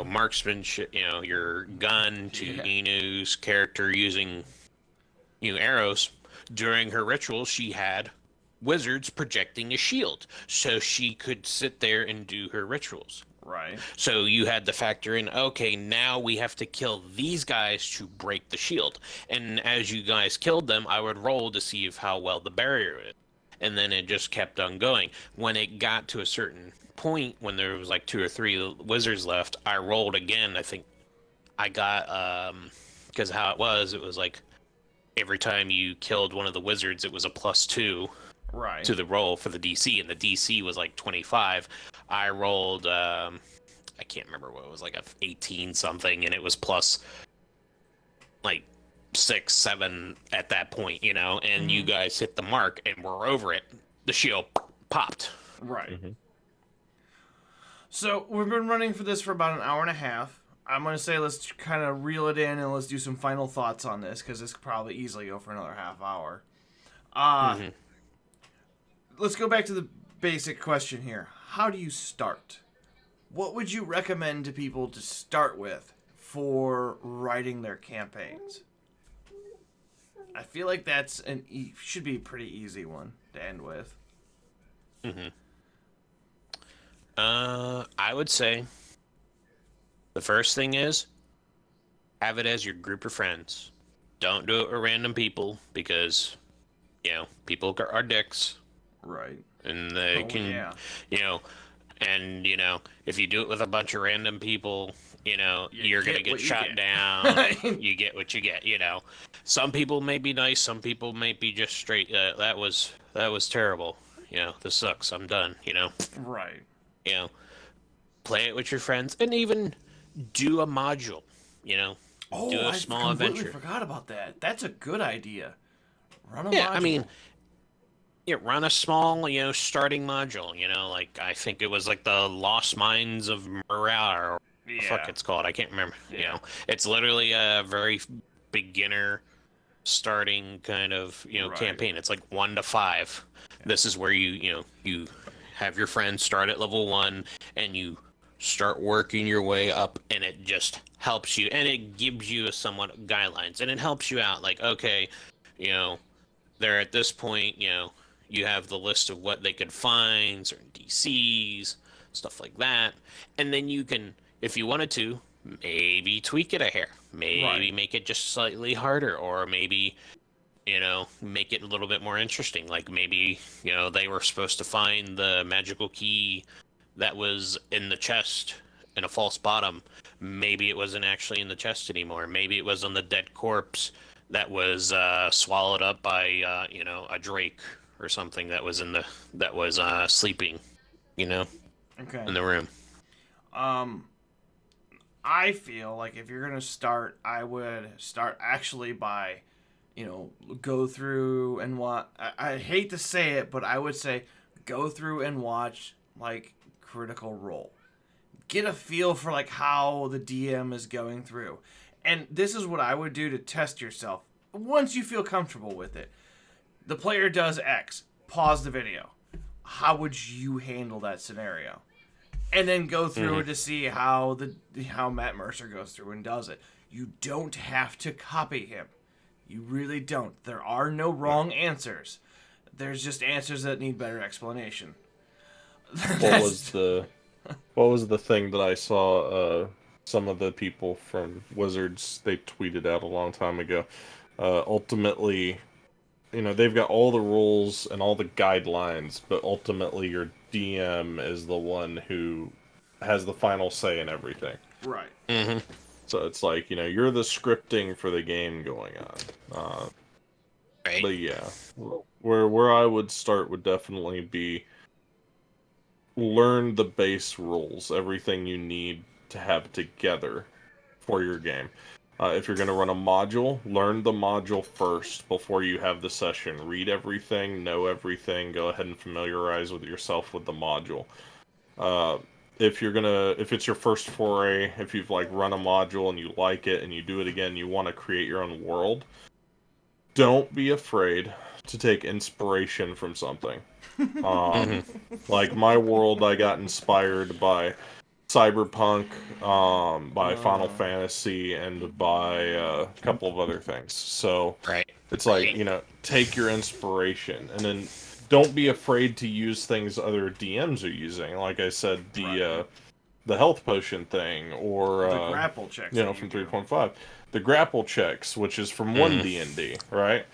marksmanship, your gun, to Inu's character using, arrows. During her ritual, she had wizards projecting a shield so she could sit there and do her rituals. Right. So you had to factor in, okay, now we have to kill these guys to break the shield. And as you guys killed them, I would roll to see how well the barrier is. And then it just kept on going. When it got to a certain point, when there was like 2 or 3 wizards left, I rolled again. I think I got, because how it was like every time you killed one of the wizards, it was a +2 Right. to the roll for the DC, and the DC was like 25. I rolled, I can't remember what it was, like a 18 something, and it was plus like 6, 7 at that point, and you guys hit the mark and we're over it. The shield popped. Right. So we've been running for this for about an hour and a half. I'm going to say let's kind of reel it in and let's do some final thoughts on this, because this could probably easily go for another half hour. Let's go back to the basic question here. How do you start? What would you recommend to people to start with for writing their campaigns? I feel like that's should be a pretty easy one to end with. I would say the first thing is have it as your group of friends. Don't do it with random people, because people are dicks. Right. And they can, and if you do it with a bunch of random people, you're gonna get shot down. You get what you get. Some people may be nice, some people may be just straight. That was terrible. This sucks. I'm done. Right. Play it with your friends, and even do a module. Oh, do a I small completely adventure. forgot about that. That's a good idea. Run a Yeah, module. I mean, run a small, starting module. Like I think it was like the Lost Mines of Morale, or the fuck it's called. I can't remember. Yeah. It's literally a very beginner starting kind of Right. campaign. It's like 1 to 5. This is where you have your friends start at level 1 and you start working your way up, and it just helps you, and it gives you a somewhat guidelines, and it helps you out. Like, okay, they're at this point, you have the list of what they could find, certain DCs, stuff like that. And then you can, if you wanted to, maybe tweak it a hair. Maybe make it just slightly harder, or maybe, make it a little bit more interesting. Like maybe, they were supposed to find the magical key that was in the chest in a false bottom. Maybe it wasn't actually in the chest anymore. Maybe it was on the dead corpse that was swallowed up by, a drake or something that was sleeping, Okay. in the room. I feel like if you're gonna start, I would start actually by, go through and watch. I hate to say it, but I would say go through and watch like Critical Role. Get a feel for like how the DM is going through, and this is what I would do to test yourself. Once you feel comfortable with it, the player does X. pause the video. How would you handle that scenario? And then go through to see how Matt Mercer goes through and does it. You don't have to copy him. You really don't. There are no wrong answers. There's just answers that need better explanation. What was the thing that I saw some of the people from Wizards, they tweeted out a long time ago. Ultimately, they've got all the rules and all the guidelines, but ultimately your DM is the one who has the final say in everything. Right. Mm-hmm. So it's like, you're the scripting for the game going on. Right. But yeah, where I would start would definitely be learn the base rules, everything you need to have together for your game. If you're going to run a module, learn the module first before you have the session. Read everything, know everything, go ahead and familiarize with yourself with the module. If it's your first foray, if you've run a module and you like it and you do it again, you want to create your own world, don't be afraid to take inspiration from something. Like my world, I got inspired by Cyberpunk, by Final Fantasy, and by a couple of other things. So it's like, take your inspiration, and then don't be afraid to use things other DMs are using. Like I said, the health potion thing, or the grapple checks, from 3.5, the grapple checks, which is from one D&D, right?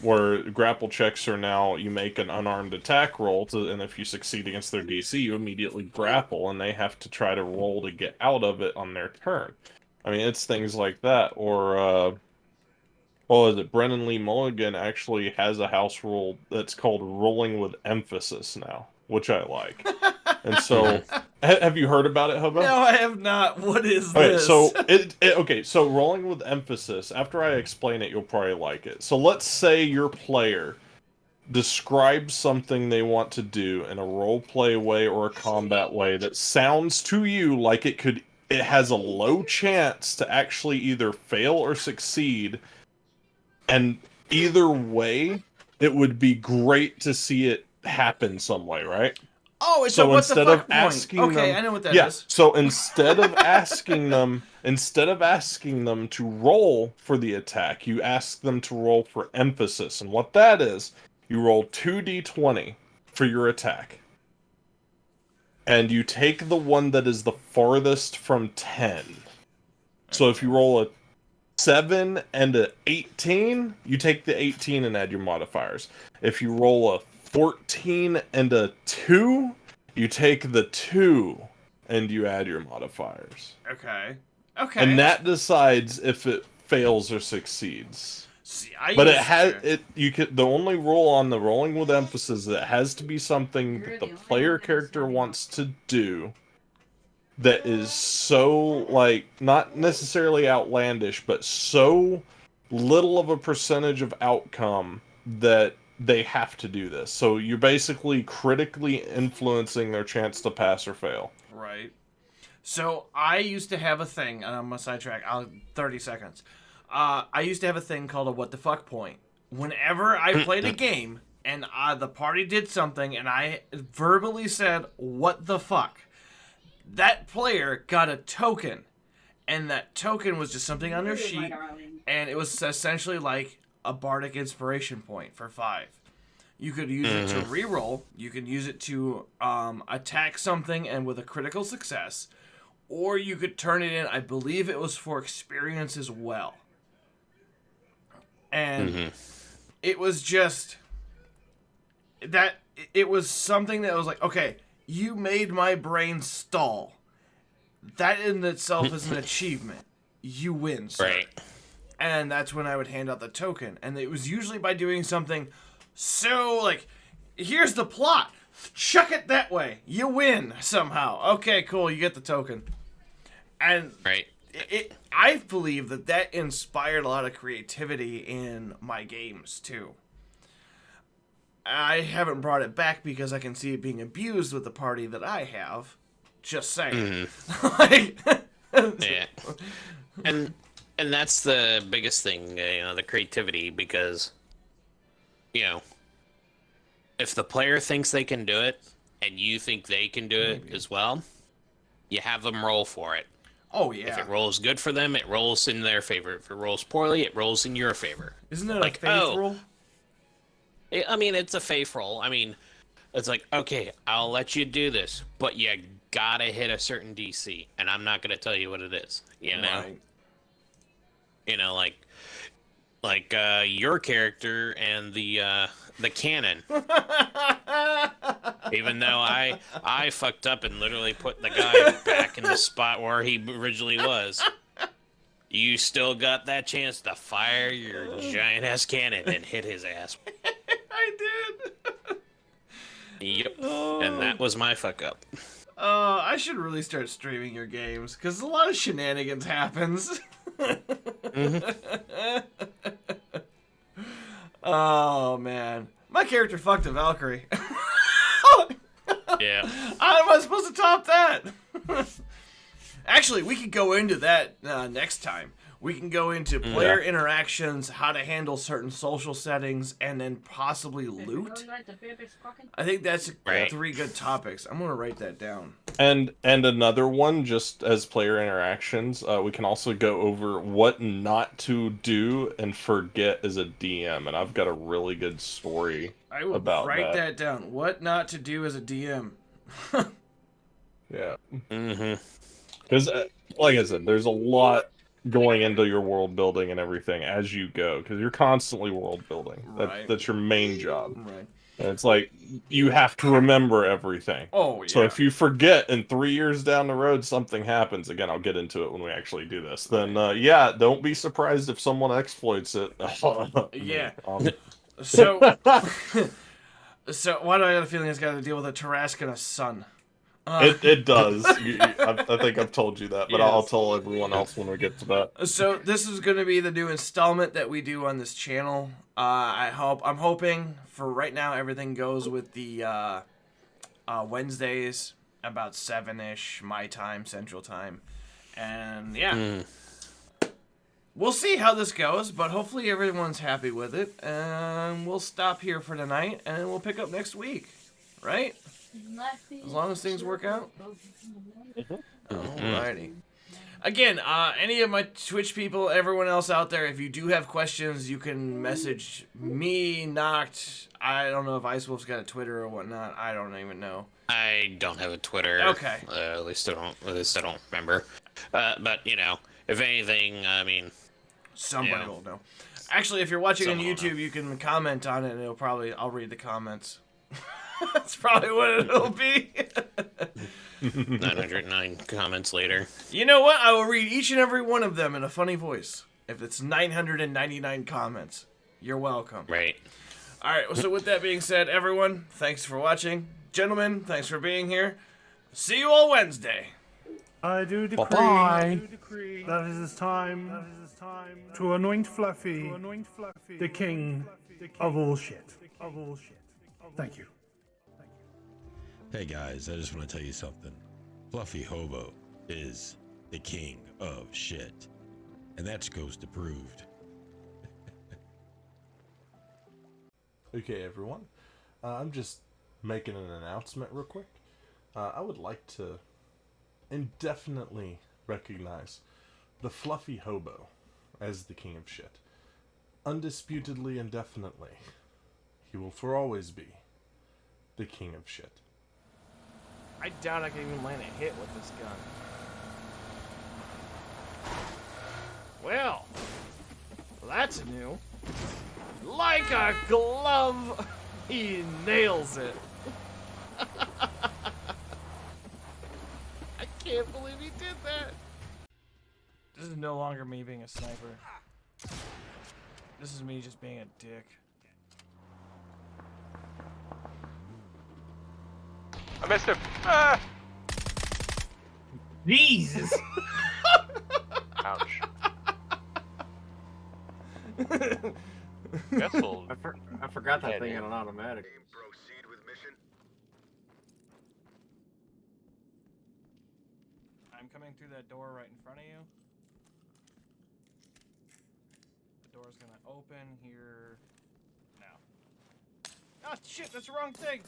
Where grapple checks are now, you make an unarmed attack roll, and if you succeed against their DC, you immediately grapple, and they have to try to roll to get out of it on their turn. I mean, it's things like that. Or, Brennan Lee Mulligan actually has a house rule that's called Rolling with Emphasis now, which I like. And so, have you heard about it, Hobo? No, I have not. What is this? So so Rolling with Emphasis, after I explain it, you'll probably like it. So let's say your player describes something they want to do in a roleplay way or a combat way that sounds to you like it has a low chance to actually either fail or succeed, and either way, it would be great to see it happen some way, right? Oh, it's so a what the instead fuck of asking point. Okay, them, I know what that is. So instead of asking them to roll for the attack, you ask them to roll for emphasis, and what that is, you roll 2d20 for your attack, and you take the one that is the farthest from 10. So if you roll a 7 and a 18, you take the 18 and add your modifiers. If you roll a 14 and a 2, you take the 2 and you add your modifiers. Okay. And that decides if it fails or succeeds. See, the only rule on the Rolling with Emphasis is that it has to be something that the player character wants to do that is so, not necessarily outlandish, but so little of a percentage of outcome that they have to do this. So you're basically critically influencing their chance to pass or fail. Right. So I used to have a thing, and I'm going to sidetrack, 30 seconds. I used to have a thing called a what the fuck point. Whenever I played a game, and the party did something, and I verbally said, what the fuck, that player got a token, and that token was just something on their sheet, and it was essentially like a bardic inspiration point for 5. You could use it to reroll, you can use it to attack something and with a critical success, or you could turn it in, I believe it was for experience as well. And it was just that it was something that was like, okay, you made my brain stall. That in itself is an achievement. You win, sir. Right. And that's when I would hand out the token. And it was usually by doing something so, here's the plot. Chuck it that way. You win somehow. Okay, cool. You get the token. And I believe that inspired a lot of creativity in my games, too. I haven't brought it back because I can see it being abused with the party that I have. Just saying. Yeah. And that's the biggest thing, the creativity, because, if the player thinks they can do it, and you think they can do it as well, you have them roll for it. Oh yeah. If it rolls good for them, it rolls in their favor. If it rolls poorly, it rolls in your favor. Isn't that like, a faith rule? I mean, it's a faith roll. I mean, it's like, okay, I'll let you do this, but you gotta hit a certain DC, and I'm not gonna tell you what it is. You know, Right. you know, like your character and the cannon. Even though I fucked up and literally put the guy back in the spot where he originally was, you still got that chance to fire your giant ass cannon and hit his ass. I did. Yep. And that was my fuck up. I should really start streaming your games because a lot of shenanigans happens. Oh man, my character fucked a Valkyrie. Yeah. How am I supposed to top that? Actually, we could go into that next time. We can go into player interactions, how to handle certain social settings, and then possibly loot. I think that's Right. 3 good topics. I'm gonna write that down. And another one, just as player interactions, we can also go over what not to do and forget as a DM, and I've got a really good story I will about write that down. What not to do as a DM. Yeah. Mm-hmm. Because, like I said, there's a lot going into your world building and everything as you go, because you're constantly world building. Right. That's your main job. Right. And it's like, you have to remember everything. Oh, yeah. So if you forget and 3 years down the road something happens, again, I'll get into it when we actually do this, then yeah, don't be surprised if someone exploits it. Yeah. So, so why do I have a feeling it's got to deal with a Tarrasque and a sun? It does. I think I've told you that, but I'll Yes. tell everyone else when we get to that. So this is going to be the new installment that we do on this channel. I'm hoping for right now everything goes with the Wednesdays about 7-ish my time, Central Time, and yeah. We'll see how this goes, but hopefully everyone's happy with it, and we'll stop here for tonight, and we'll pick up next week, right? As long as things work out. Alrighty. Again, any of my Twitch people, everyone else out there, if you do have questions, you can message me, Nacht. I don't know if Icewolf's got a Twitter or whatnot. I don't even know. I don't have a Twitter. Okay. At least I don't remember. But you know, if anything, I mean, Somebody will know. Actually, if you're watching on Someone will YouTube, know. you can comment on it, and I'll read the comments. That's probably what it'll be. 909 comments later. You know what? I will read each and every one of them in a funny voice. If it's 999 comments, you're welcome. Right. All right. So with that being said, everyone, thanks for watching. Gentlemen, thanks for being here. See you all Wednesday. I do decree that it is time to anoint Fluffy the king of all shit. Thank you. Hey guys, I just want to tell you something. Fluffy Hobo is the king of shit. And that's Ghost approved. Okay, everyone. I'm just making an announcement real quick. I would like to indefinitely recognize the Fluffy Hobo as the king of shit. Undisputedly, indefinitely. He will for always be the king of shit. I doubt I can even land a hit with this gun. Well, that's new. Like a glove, he nails it. I can't believe he did that. This is no longer me being a sniper. This is me just being a dick. I missed him. Ah! Jesus! Ouch. Guess we'll... I forgot that Yeah, thing dude. in an automatic. I'm coming through that door right in front of you. The door's gonna open here now. Ah, shit, that's the wrong thing.